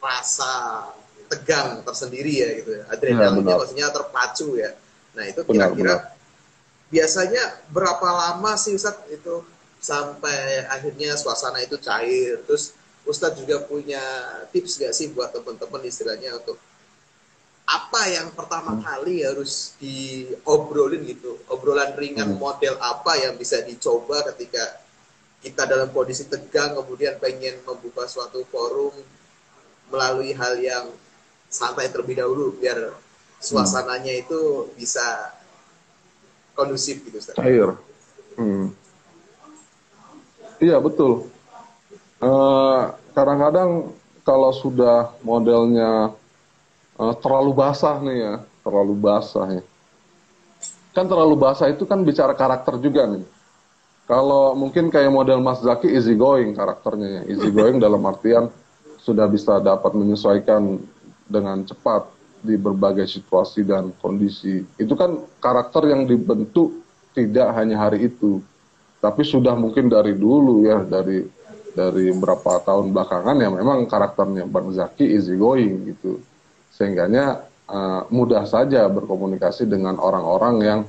rasa tegang tersendiri ya gitu ya. Adrenalinnya maksudnya terpacu ya. Nah itu kira-kira biasanya berapa lama sih Ustadz itu sampai akhirnya suasana itu cair? Terus Ustadz juga punya tips gak sih buat teman-teman istilahnya untuk apa yang pertama kali harus diobrolin gitu, obrolan ringan model apa yang bisa dicoba ketika kita dalam kondisi tegang kemudian pengen membuka suatu forum melalui hal yang santai terlebih dahulu biar suasananya itu bisa kondusif gitu Ustaz. Cair. Iya betul. Kadang-kadang kalau sudah modelnya terlalu basah nih ya, terlalu basah ya. Kan terlalu basah itu kan bicara karakter juga nih. Kalau mungkin kayak model Mas Zaki easy going karakternya ya, easy going dalam artian sudah bisa dapat menyesuaikan dengan cepat di berbagai situasi dan kondisi. Itu kan karakter yang dibentuk tidak hanya hari itu, tapi sudah mungkin dari dulu ya, dari beberapa tahun belakangan ya memang karakternya Bang Zaki easy going gitu. Sehingganya mudah saja berkomunikasi dengan orang-orang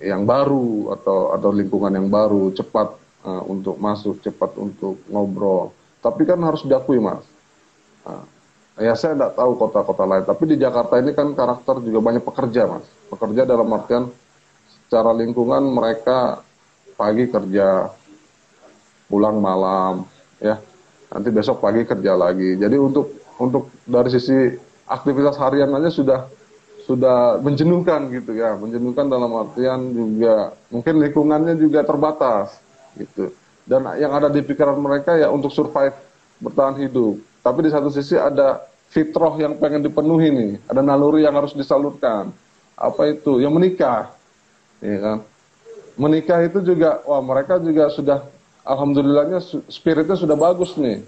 yang baru atau lingkungan yang baru, cepat untuk masuk, cepat untuk ngobrol. Tapi kan harus diakui Mas, ya saya tidak tahu kota-kota lain, tapi di Jakarta ini kan karakter juga banyak pekerja Mas. Pekerja dalam artian secara lingkungan mereka pagi kerja, pulang malam, ya nanti besok pagi kerja lagi. Jadi untuk dari sisi aktivitas harian aja sudah menjenuhkan gitu ya, menjenuhkan dalam artian juga mungkin lingkungannya juga terbatas gitu. Dan yang ada di pikiran mereka ya untuk survive, bertahan hidup. Tapi di satu sisi ada fitrah yang pengen dipenuhi nih, ada naluri yang harus disalurkan. Apa itu? Yang menikah, ya kan? Menikah itu juga, wah mereka juga sudah, alhamdulillahnya spiritnya sudah bagus nih.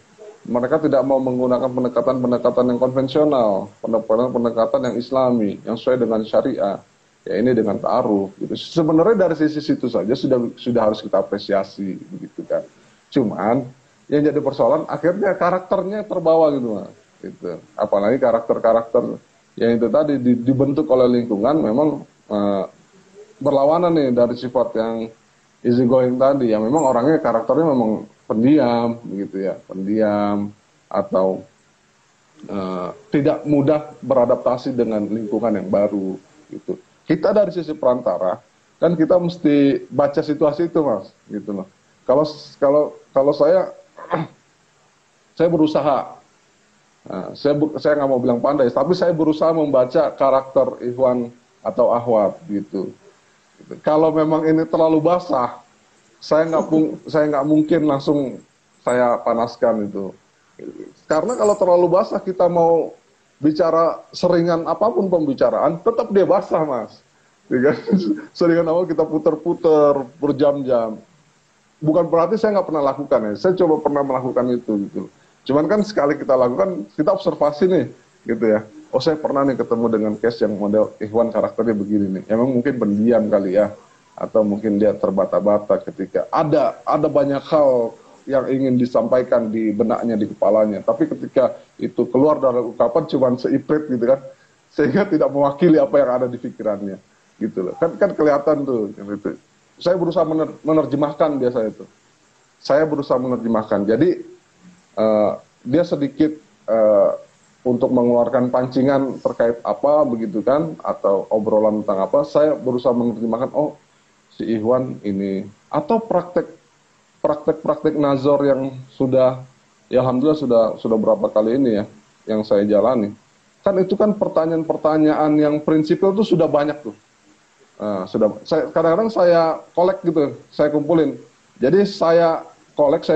Mereka tidak mau menggunakan pendekatan-pendekatan yang konvensional, pendekatan-pendekatan yang islami, yang sesuai dengan syariah. Ya ini dengan ta'aruf gitu. Sebenarnya dari sisi situ saja sudah harus kita apresiasi begitu kan. Cuman yang jadi persoalan akhirnya karakternya terbawa gitu Mas. Gitu. Apalagi karakter-karakter yang itu tadi dibentuk oleh lingkungan memang berlawanan nih dari sifat yang easy going tadi, yang memang orangnya karakternya memang pendiam gitu ya, pendiam atau tidak mudah beradaptasi dengan lingkungan yang baru gitu. Kita dari sisi perantara kan kita mesti baca situasi itu Mas gitu loh. Kalau kalau kalau saya berusaha, saya nggak mau bilang pandai, tapi saya berusaha membaca karakter Ikhwan atau Ahwat gitu. Kalau memang ini terlalu basah, saya nggak mungkin langsung saya panaskan itu. Karena kalau terlalu basah kita mau bicara seringan apapun pembicaraan, tetap dia basah Mas. Ya kan? Seringan awal kita puter-puter berjam-jam. Bukan berarti saya nggak pernah lakukan ya. Saya coba pernah melakukan itu gitu. Cuman kan sekali kita lakukan, kita observasi nih, gitu ya. Oh saya pernah nih ketemu dengan case yang model Ikhwan karakternya begini nih. Emang mungkin pendiam kali ya, atau mungkin dia terbata-bata ketika ada banyak hal yang ingin disampaikan di benaknya, di kepalanya. Tapi ketika itu keluar dari ungkapan cuman seiprit gitu kan, sehingga tidak mewakili apa yang ada di pikirannya, gitu loh. Kan kelihatan tuh, gitu. Saya berusaha menerjemahkan biasa itu. Saya berusaha menerjemahkan. Jadi dia sedikit untuk mengeluarkan pancingan terkait apa begitu kan, atau obrolan tentang apa, saya berusaha menerjemahkan, oh si Ikhwan ini, atau praktek nazar yang sudah, ya alhamdulillah sudah berapa kali ini ya yang saya jalani. Kan itu kan pertanyaan-pertanyaan yang prinsipil itu sudah banyak tuh. Kadang-kadang saya kolek gitu, saya kumpulin. Jadi saya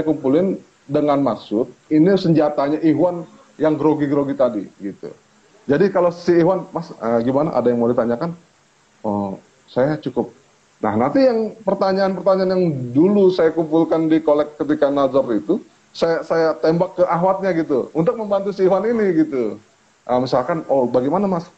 kumpulin dengan maksud ini senjatanya Ikhwan yang grogi-grogi tadi gitu. Jadi kalau si Ikhwan, Mas gimana? Ada yang mau ditanyakan? Oh, saya cukup. Nah nanti yang pertanyaan-pertanyaan yang dulu saya kumpulkan di kolek ketika nazar itu, saya tembak ke ahwatnya gitu, untuk membantu si Ikhwan ini gitu. Misalkan, oh bagaimana Mas?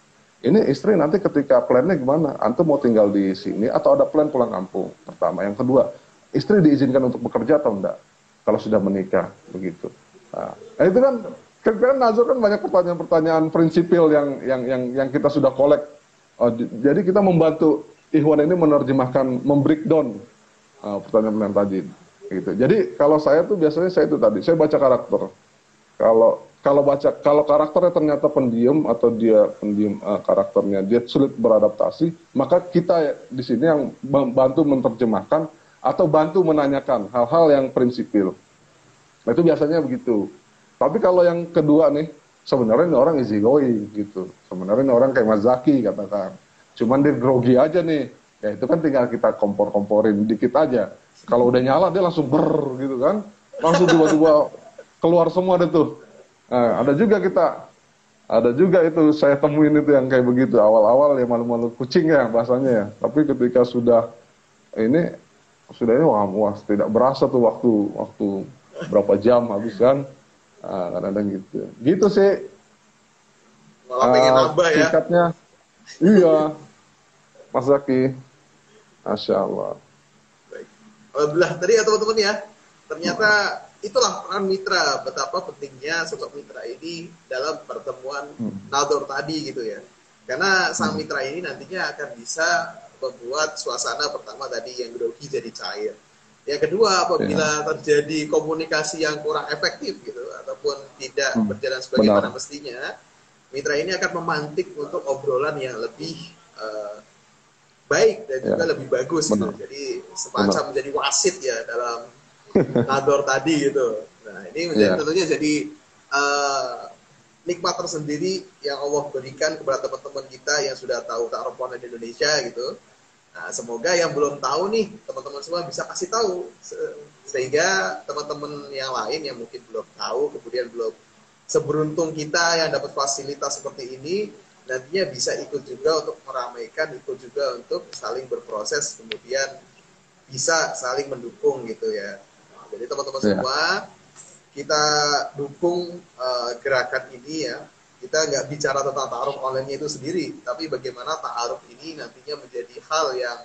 Ini istri nanti ketika plannya gimana? Antum mau tinggal di sini atau ada plan pulang kampung? Pertama, yang kedua, istri diizinkan untuk bekerja atau enggak? Kalau sudah menikah, begitu. Nah itu kan nazar kan banyak pertanyaan-pertanyaan prinsipil yang kita sudah kolek. Jadi kita membantu Ikhwan ini menerjemahkan, membreakdown pertanyaan-pertanyaan tadi. Gitu. Jadi kalau saya tuh biasanya saya baca karakter. Kalau karakternya ternyata pendiam atau dia pendiam, karakternya dia sulit beradaptasi, maka kita di sini yang bantu menerjemahkan atau bantu menanyakan hal-hal yang prinsipil. Nah, itu biasanya begitu. Tapi kalau yang kedua nih, sebenarnya ini orang easy going gitu. Sebenarnya ini orang kayak Mas Zaki katakan. Cuman dia grogi aja nih. Ya itu kan tinggal kita kompor-komporin dikit aja. Kalau udah nyala dia langsung gitu kan. Langsung tiba-tiba keluar semua deh tuh. Nah, ada juga itu saya temuin itu yang kayak begitu. Awal-awal ya malu-malu kucing ya bahasanya ya. Tapi ketika sudah ini wah tidak berasa tuh waktu berapa jam habis kan. Kadang-kadang gitu. Gitu sih. Malah pengen nambah ya. Singkatnya. Iya. Mas Zaki. Masya Allah. Baik. Alhamdulillah tadi ya teman-teman ya. Ternyata itulah peran mitra, betapa pentingnya sosok mitra ini dalam pertemuan nador tadi gitu ya. Karena sang mitra ini nantinya akan bisa membuat suasana pertama tadi yang grogi jadi cair. Yang kedua, apabila terjadi komunikasi yang kurang efektif gitu ataupun tidak berjalan sebagaimana mestinya, mitra ini akan memantik untuk obrolan yang lebih baik dan juga lebih bagus gitu. Jadi semacam menjadi wasit ya dalam nador tadi gitu. Nah ini tentunya jadi nikmat tersendiri yang Allah berikan kepada teman-teman kita yang sudah tahu ta'aruf online di Indonesia gitu. Nah semoga yang belum tahu nih teman-teman semua bisa kasih tahu sehingga teman-teman yang lain yang mungkin belum tahu kemudian belum seberuntung kita yang dapat fasilitas seperti ini nantinya bisa ikut juga untuk meramaikan, ikut juga untuk saling berproses kemudian bisa saling mendukung gitu ya. Jadi teman-teman semua kita dukung gerakan ini ya. Kita nggak bicara tentang ta'aruf online itu sendiri, tapi bagaimana ta'aruf ini nantinya menjadi hal yang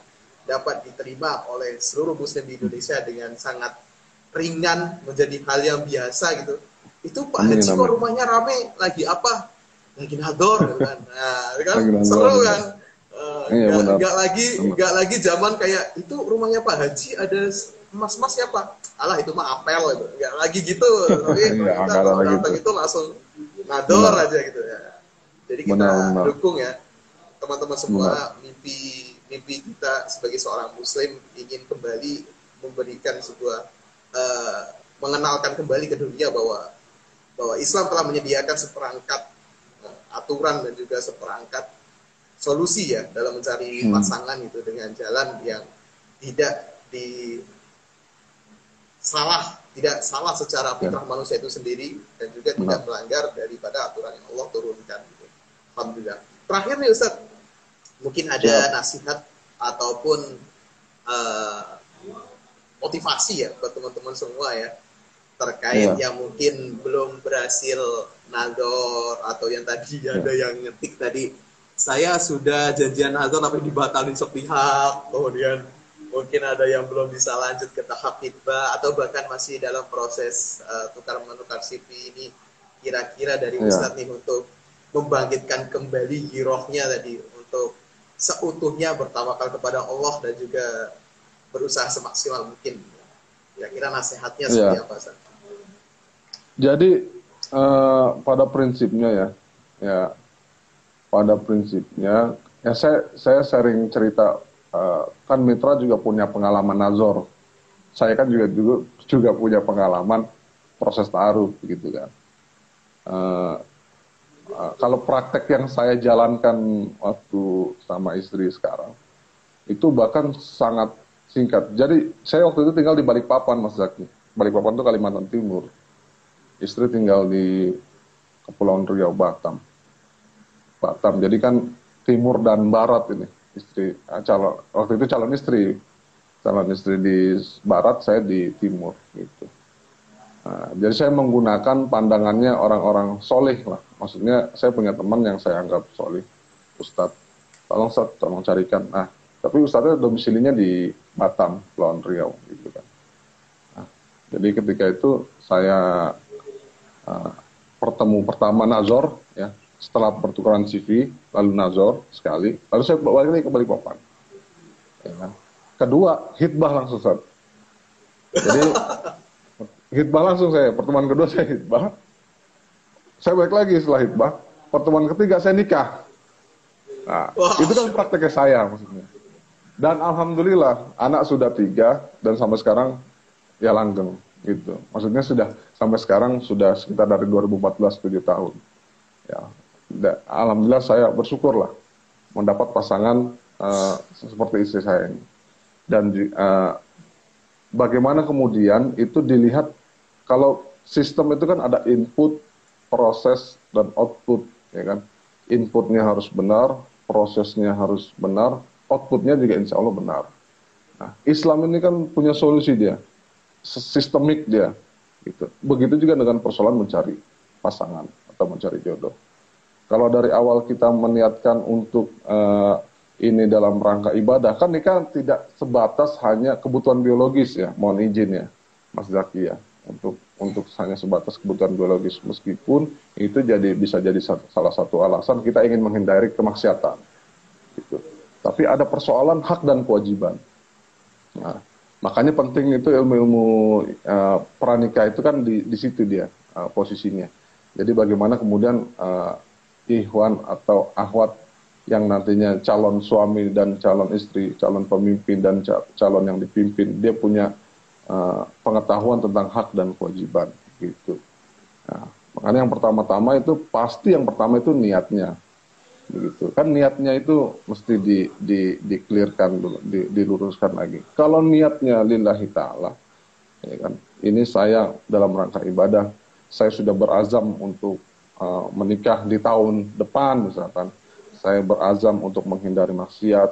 dapat diterima oleh seluruh muslim di Indonesia dengan sangat ringan, menjadi hal yang biasa gitu. Itu Pak Haji kok rumahnya rame, lagi apa? Lagi nador gitu kan. Nah, kan seru kan. Nggak lagi zaman kayak itu rumahnya Pak Haji ada mas-mas siapa? Alah itu mah apel gitu. Nggak lagi gitu. Tapi kita kalau datang itu langsung nador aja gitu ya. Jadi kita dukung ya teman-teman semua, mimpi kita sebagai seorang muslim ingin kembali memberikan sebuah mengenalkan kembali ke dunia bahwa Islam telah menyediakan seperangkat aturan dan juga seperangkat solusi ya dalam mencari pasangan itu dengan jalan yang tidak salah secara fitrah manusia itu sendiri dan juga tidak melanggar daripada aturan yang Allah turunkan. Alhamdulillah. Terakhir nih Ustaz, mungkin ada nasihat ataupun motivasi ya buat teman-teman semua ya terkait yang mungkin belum berhasil nador atau yang tadi ada yang ngetik tadi saya sudah janjian nador tapi dibatalin sepihak, kemudian mungkin ada yang belum bisa lanjut ke tahap hitbah atau bahkan masih dalam proses tukar-menukar CV ini. Kira-kira dari Ustadz nih untuk membangkitkan kembali girohnya tadi untuk seutuhnya bertawakal kepada Allah dan juga berusaha semaksimal mungkin. Kira-kira nasihatnya seperti apa Ustadz? Jadi pada prinsipnya saya sering cerita, kan Mitra juga punya pengalaman nazor, saya kan juga punya pengalaman proses ta'aruf gitu kan. Kalau praktek yang saya jalankan waktu sama istri sekarang itu bahkan sangat singkat. Jadi saya waktu itu tinggal di Balikpapan, Mas Zaki. Balikpapan itu Kalimantan Timur. Istri tinggal di Kepulauan Riau, Batam. Jadi kan timur dan barat ini. Waktu itu calon istri di barat, saya di timur gitu. Nah, jadi saya menggunakan pandangannya orang-orang soleh lah. Maksudnya saya punya teman yang saya anggap soleh, Ustadz. Tolong carikan. Nah, tapi Ustadznya domisilinya di Batam, Kepulauan Riau gitu kan. Nah, jadi ketika itu saya pertama nazor ya, setelah pertukaran CV lalu nazor sekali, lalu saya balik lagi ke Balikpapan ya kan. Kedua hitbah langsung Ustaz. Jadi hitbah langsung, pertemuan kedua saya hitbah, saya balik lagi setelah hitbah, pertemuan ketiga saya nikah. Nah, itu kan prakteknya saya maksudnya. Dan alhamdulillah anak sudah 3 dan sampai sekarang ya langgeng gitu. Maksudnya sudah sampai sekarang sudah sekitar dari 2014 7 tahun. Ya. Alhamdulillah saya bersyukur lah mendapat pasangan seperti istri saya ini. Dan bagaimana kemudian itu dilihat, kalau sistem itu kan ada input, proses dan output ya kan. Inputnya harus benar, prosesnya harus benar, outputnya juga insya Allah benar. Nah, Islam ini kan punya solusi dia, sistemik dia, gitu. Begitu juga dengan persoalan mencari pasangan atau mencari jodoh. Kalau dari awal kita meniatkan untuk ini dalam rangka ibadah, kan ini kan tidak sebatas hanya kebutuhan biologis ya, mohon izin ya, Mas Zaki ya, untuk hanya sebatas kebutuhan biologis, meskipun itu bisa jadi salah satu alasan kita ingin menghindari kemaksiatan, gitu. Tapi ada persoalan hak dan kewajiban. Nah, makanya penting itu ilmu pranikah itu kan di situ dia posisinya. Jadi bagaimana kemudian ikhwan atau akhwat yang nantinya calon suami dan calon istri, calon pemimpin dan calon yang dipimpin, dia punya pengetahuan tentang hak dan kewajiban gitu. Nah, makanya yang pertama-tama itu pasti yang pertama itu niatnya. Begitu kan, niatnya itu mesti di clearkan dulu, diluruskan lagi. Kalau niatnya lillahi ta'ala ya kan, ini saya dalam rangka ibadah, saya sudah berazam untuk menikah di tahun depan misalkan, saya berazam untuk menghindari maksiat,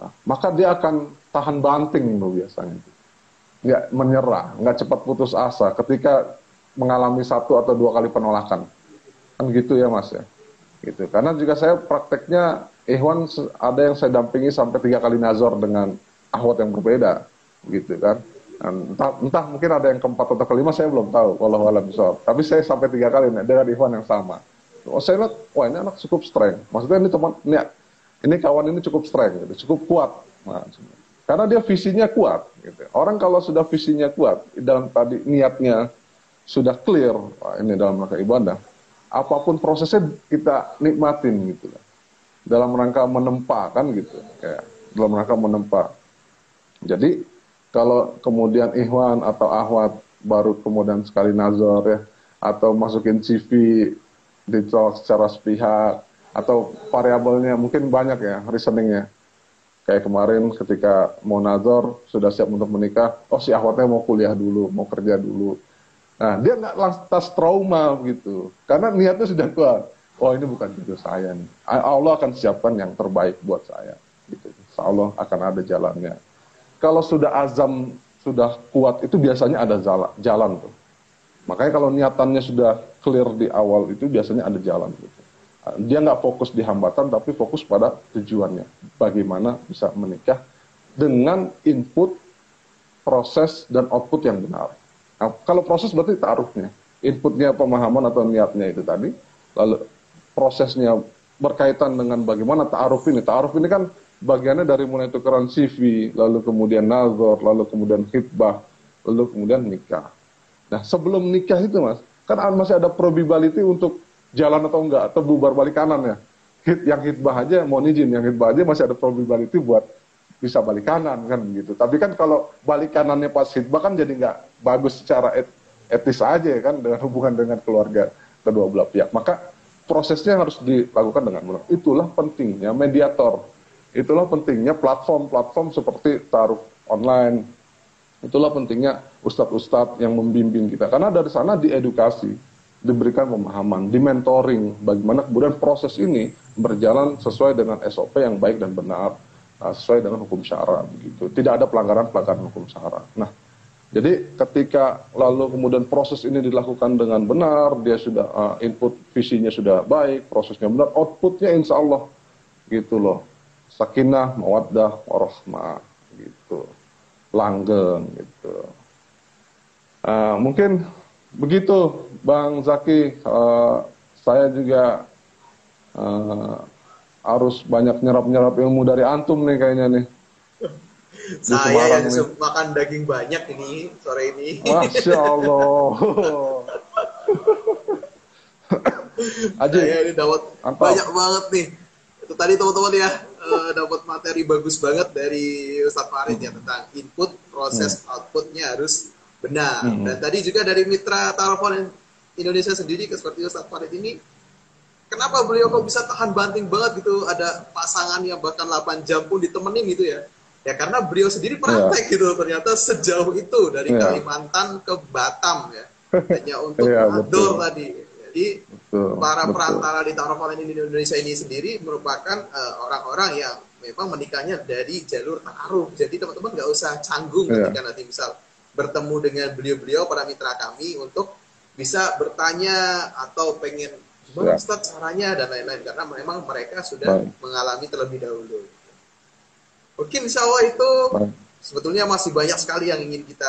nah, maka dia akan tahan banting loh biasanya, nggak menyerah, nggak cepat putus asa ketika mengalami 1 atau 2 kali penolakan. Kan gitu ya Mas ya. Gitu. Karena juga saya prakteknya Ikhwan ada yang saya dampingi sampai 3 kali nazar dengan ahwat yang berbeda, gitu kan. Dan entah mungkin ada yang keempat atau kelima saya belum tahu, wallahu a'lam bishawab. Tapi saya sampai 3 kali dengan Ikhwan yang sama. Oh, saya lihat, wah ini anak cukup strength. Maksudnya ini teman, ini kawan ini cukup strength, gitu, cukup kuat. Nah, karena dia visinya kuat. Gitu. Orang kalau sudah visinya kuat, dalam tadi niatnya sudah clear, wah, ini dalam rangka ibadah. Apapun prosesnya kita nikmatin gitu lah. Dalam rangka menempa kan gitu, kayak dalam rangka menempa. Jadi kalau kemudian Ikhwan atau Ahwat baru kemudian sekali nazar ya, atau masukin CV ditolak secara sepihak, atau variabelnya mungkin banyak ya reasoningnya. Kayak kemarin ketika mau nazar sudah siap untuk menikah, oh si Ahwatnya mau kuliah dulu, mau kerja dulu. Nah, dia nggak lantas trauma gitu, karena niatnya sudah kuat. Oh ini bukan jodoh saya nih. Allah akan siapkan yang terbaik buat saya. Gitu. Insya Allah akan ada jalannya. Kalau sudah azam, sudah kuat, itu biasanya ada jalan tuh. Makanya kalau niatannya sudah clear di awal itu biasanya ada jalan gitu. Dia nggak fokus di hambatan, tapi fokus pada tujuannya. Bagaimana bisa menikah dengan input, proses, dan output yang benar. Nah, kalau proses berarti ta'arufnya. Inputnya pemahaman atau niatnya itu tadi. Lalu prosesnya berkaitan dengan bagaimana ta'aruf ini. Ta'aruf ini kan bagiannya dari mulai tukeran CV, lalu kemudian nazar, lalu kemudian khitbah, lalu kemudian nikah. Nah sebelum nikah itu Mas, kan masih ada probability untuk jalan atau enggak, atau bubar balik kanan ya. Yang khitbah aja, mohon izin, yang khitbah aja masih ada probability buat bisa balik kanan kan gitu. Tapi kan kalau balik kanannya pas khitbah kan jadi nggak bagus secara etis aja kan, dengan hubungan dengan keluarga kedua belah pihak. Maka prosesnya harus dilakukan dengan benar. Itulah pentingnya mediator. Itulah pentingnya platform-platform seperti taruh online. Itulah pentingnya ustadz-ustadz yang membimbing kita. Karena dari sana diedukasi, diberikan pemahaman, di-mentoring. Bagaimana kemudian proses ini berjalan sesuai dengan SOP yang baik dan benar. Sesuai dengan hukum syara. Begitu. Tidak ada pelanggaran-pelanggaran hukum syara. Nah, jadi ketika lalu kemudian proses ini dilakukan dengan benar, dia sudah input visinya sudah baik, prosesnya benar, outputnya insya Allah gitu loh, sakinah, mawaddah, warahmah gitu, langgeng gitu. Mungkin begitu Bang Zaki, saya juga harus banyak nyerap-nyerap ilmu dari antum nih kayaknya nih. Saya yang makan daging banyak ini sore ini. Masya Allah. Aji, saya ini dapat banyak banget nih. Itu tadi teman-teman ya, dapat materi bagus banget dari Ustadz Farid ya, tentang input, proses, outputnya harus benar. Dan tadi juga dari mitra telepon Indonesia sendiri, seperti Ustadz Farid ini, kenapa beliau kok bisa tahan banting banget gitu, ada pasangan yang bahkan 8 jam pun ditemenin gitu ya. Ya karena beliau sendiri praktek gitu, ternyata sejauh itu dari Kalimantan ke Batam ya, hanya untuk outdoor tadi. Jadi para perantara di ta'aruf online di Indonesia ini sendiri merupakan orang-orang yang memang menikahnya dari jalur ta'aruf. Jadi teman-teman nggak usah canggung ketika nanti misal bertemu dengan beliau-beliau para mitra kami untuk bisa bertanya atau pengen gimana Ustadz caranya dan lain-lain, karena memang mereka sudah mengalami terlebih dahulu. Mungkin insya Allah itu sebetulnya masih banyak sekali yang ingin kita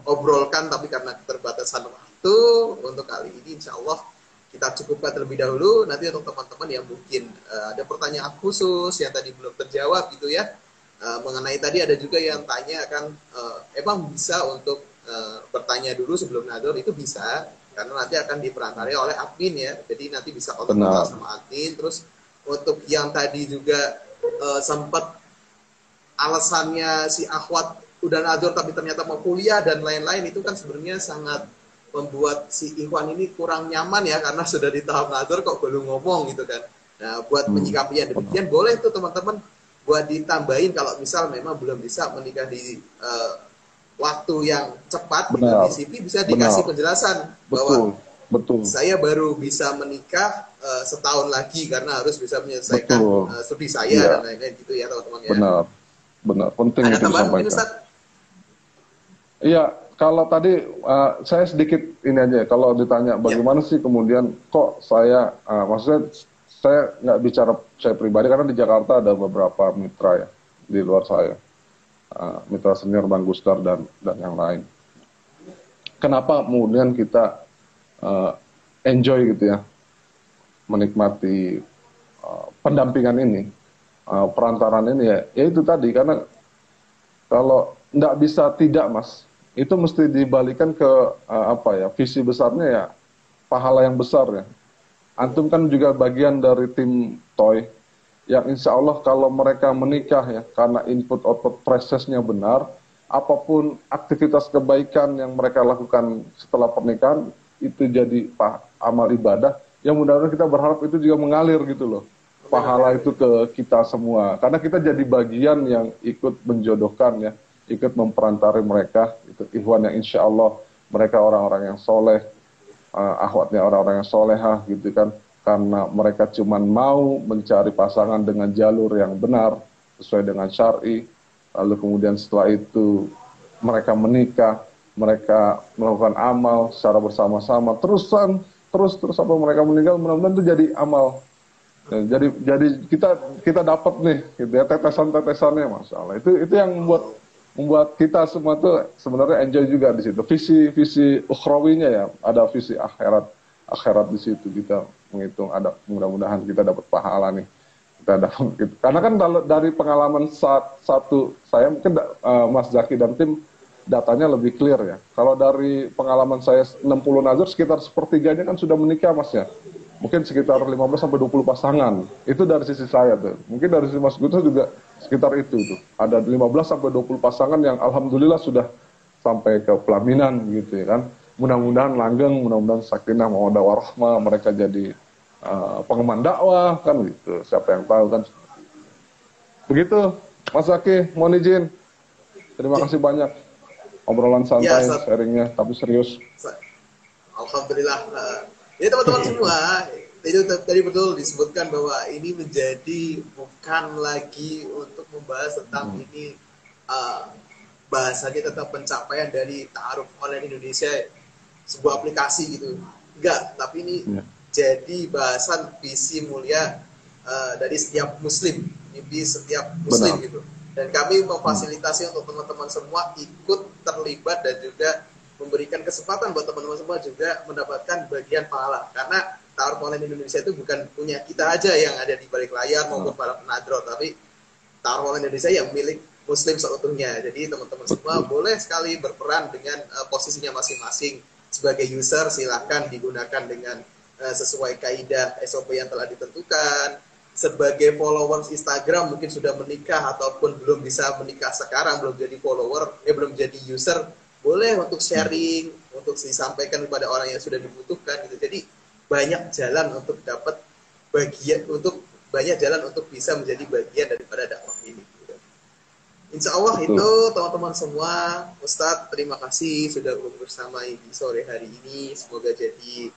obrolkan, tapi karena keterbatasan waktu untuk kali ini insya Allah kita cukupkan terlebih dahulu. Nanti untuk teman-teman yang mungkin ada pertanyaan khusus yang tadi belum terjawab gitu ya, mengenai tadi ada juga yang tanya kan, emang bisa untuk bertanya dulu sebelum nador, itu bisa, karena nanti akan diperantarai oleh admin ya, jadi nanti bisa kontak sama admin. Terus untuk yang tadi juga sempat alasannya si akhwat udah nador tapi ternyata mau kuliah dan lain-lain, itu kan sebenarnya sangat membuat si ikhwan ini kurang nyaman ya, karena sudah di tahap nador kok belum ngomong gitu kan. Nah buat menyikapinya demikian, boleh tuh teman-teman buat ditambahin kalau misal memang belum bisa menikah di waktu yang cepat, di CV bisa dikasih penjelasan bahwa saya baru bisa menikah setahun lagi karena harus bisa menyelesaikan studi saya dan lain-lain gitu ya teman-teman ya. Benar, penting ada itu tambahan mungkin disampaikan. Ustaz? Iya, kalau tadi saya sedikit ini aja, kalau ditanya bagaimana sih kemudian kok saya, maksudnya saya nggak bicara saya pribadi karena di Jakarta ada beberapa mitra ya di luar saya, mitra senior Bang Gustar dan yang lain. Kenapa kemudian kita enjoy gitu ya, menikmati pendampingan ini, perantaraan ini ya itu tadi karena kalau nggak bisa tidak mas, itu mesti dibalikan ke apa ya visi besarnya ya pahala yang besar ya. Antum kan juga bagian dari tim Toy yang insya Allah kalau mereka menikah ya karena input output prosesnya benar, apapun aktivitas kebaikan yang mereka lakukan setelah pernikahan itu jadi amal ibadah yang mudah-mudahan kita berharap itu juga mengalir gitu loh pahala itu ke kita semua karena kita jadi bagian yang ikut menjodohkan ya, ikut memperantari mereka itu ikhwan yang insya Allah mereka orang-orang yang soleh, akhwatnya orang-orang yang solehah gitu kan, karena mereka cuma mau mencari pasangan dengan jalur yang benar sesuai dengan syar'i, lalu kemudian setelah itu mereka menikah, mereka melakukan amal secara bersama-sama terus apa mereka meninggal mudah-mudahan itu jadi amal. Nah, jadi kita dapat nih gitu ya tetesan-tetesannya Masya Allah itu yang membuat kita semua tuh sebenarnya enjoy juga di situ visi ukhrawinya ya ada visi akhirat di situ kita menghitung ada mudah-mudahan kita dapat pahala nih kita dapat gitu. Karena kan dari pengalaman satu saya mungkin Mas Zaki dan tim datanya lebih clear ya. Kalau dari pengalaman saya 60 nazar sekitar sepertiganya kan sudah menikah Mas ya. Mungkin sekitar 15 sampai 20 pasangan. Itu dari sisi saya tuh. Mungkin dari sisi Mas Guto juga sekitar itu tuh. Ada 15 sampai 20 pasangan yang alhamdulillah sudah sampai ke pelaminan gitu ya kan. Mudah-mudahan langgeng, mudah-mudahan sakinah mawaddah warahmah, mereka jadi pengemban dakwah kan gitu. Siapa yang tahu kan. Begitu Mas Zaki, mohon izin. Terima kasih banyak. Obrolan santai, sharingnya, tapi serius. Alhamdulillah. Ya teman-teman semua, itu tadi betul disebutkan bahwa ini menjadi bukan lagi untuk membahas tentang ini bahasanya tentang pencapaian dari Ta'aruf Online Indonesia sebuah aplikasi gitu. Enggak, tapi ini jadi bahasan visi mulia dari setiap muslim, mimpi setiap muslim gitu. Dan kami memfasilitasi untuk teman-teman semua ikut terlibat dan juga memberikan kesempatan buat teman-teman semua juga mendapatkan bagian pahala. Karena Ta'aruf Online Indonesia itu bukan punya kita aja yang ada di balik layar maupun para penadro, tapi Ta'aruf Online Indonesia yang milik muslim seutuhnya. Jadi teman-teman semua boleh sekali berperan dengan posisinya masing-masing. Sebagai user silahkan digunakan dengan sesuai kaidah SOP yang telah ditentukan. Sebagai followers Instagram mungkin sudah menikah ataupun belum bisa menikah sekarang, belum jadi follower, belum jadi user, boleh untuk sharing, untuk disampaikan kepada orang yang sudah dibutuhkan gitu. Jadi banyak jalan untuk dapat bagian, banyak jalan untuk bisa menjadi bagian daripada dakwah ini gitu. Insya Allah itu teman-teman semua, Ustadz terima kasih sudah bersama di sore hari ini. Semoga jadi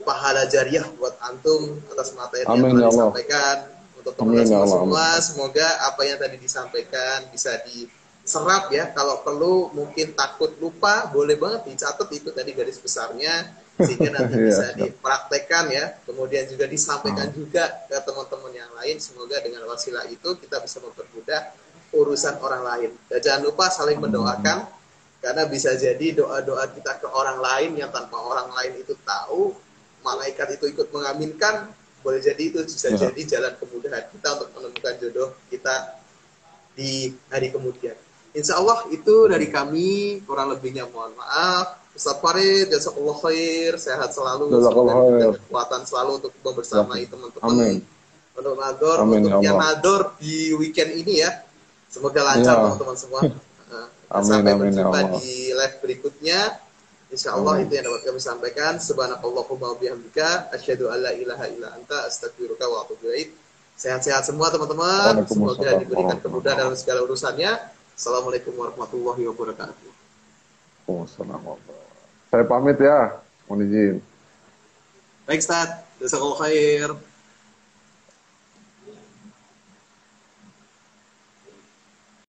pahala jariah buat antum atas materi yang telah disampaikan. Untuk teman-teman semua, semoga apa yang tadi disampaikan bisa diserap ya. Kalau perlu mungkin takut lupa, boleh banget dicatat itu tadi garis besarnya, sehingga nanti bisa dipraktekkan ya. Kemudian juga disampaikan juga ke teman-teman yang lain. Semoga dengan wasilah itu kita bisa mempermudah urusan orang lain. Dan jangan lupa saling mendoakan, karena bisa jadi doa-doa kita ke orang lain yang tanpa orang lain itu tahu, malaikat itu ikut mengaminkan, boleh jadi itu bisa jadi jalan kemudahan kita untuk menemukan jodoh kita di hari kemudian. Insya Allah itu dari kami, kurang lebihnya mohon maaf. Ustaz Farid, jazakallah khair, sehat selalu, dan kekuatan selalu untuk membersamai teman-teman untuk nador, untuk yang nador di weekend ini ya. Semoga lancar teman-teman semua. Sampai berjumpa di live berikutnya. Insya Allah itu yang dapat kami sampaikan. Subhanakallahumma wabihamdika asyhadu alla ilaha illa anta astaghfiruka wa atubu ilaik. Sehat-sehat semua teman-teman. Semoga diberikan kemudahan dalam segala urusannya. Assalamualaikum warahmatullahi wabarakatuh. Saya pamit ya. Mohon izin. Baik Ustaz, jazakallahu khair.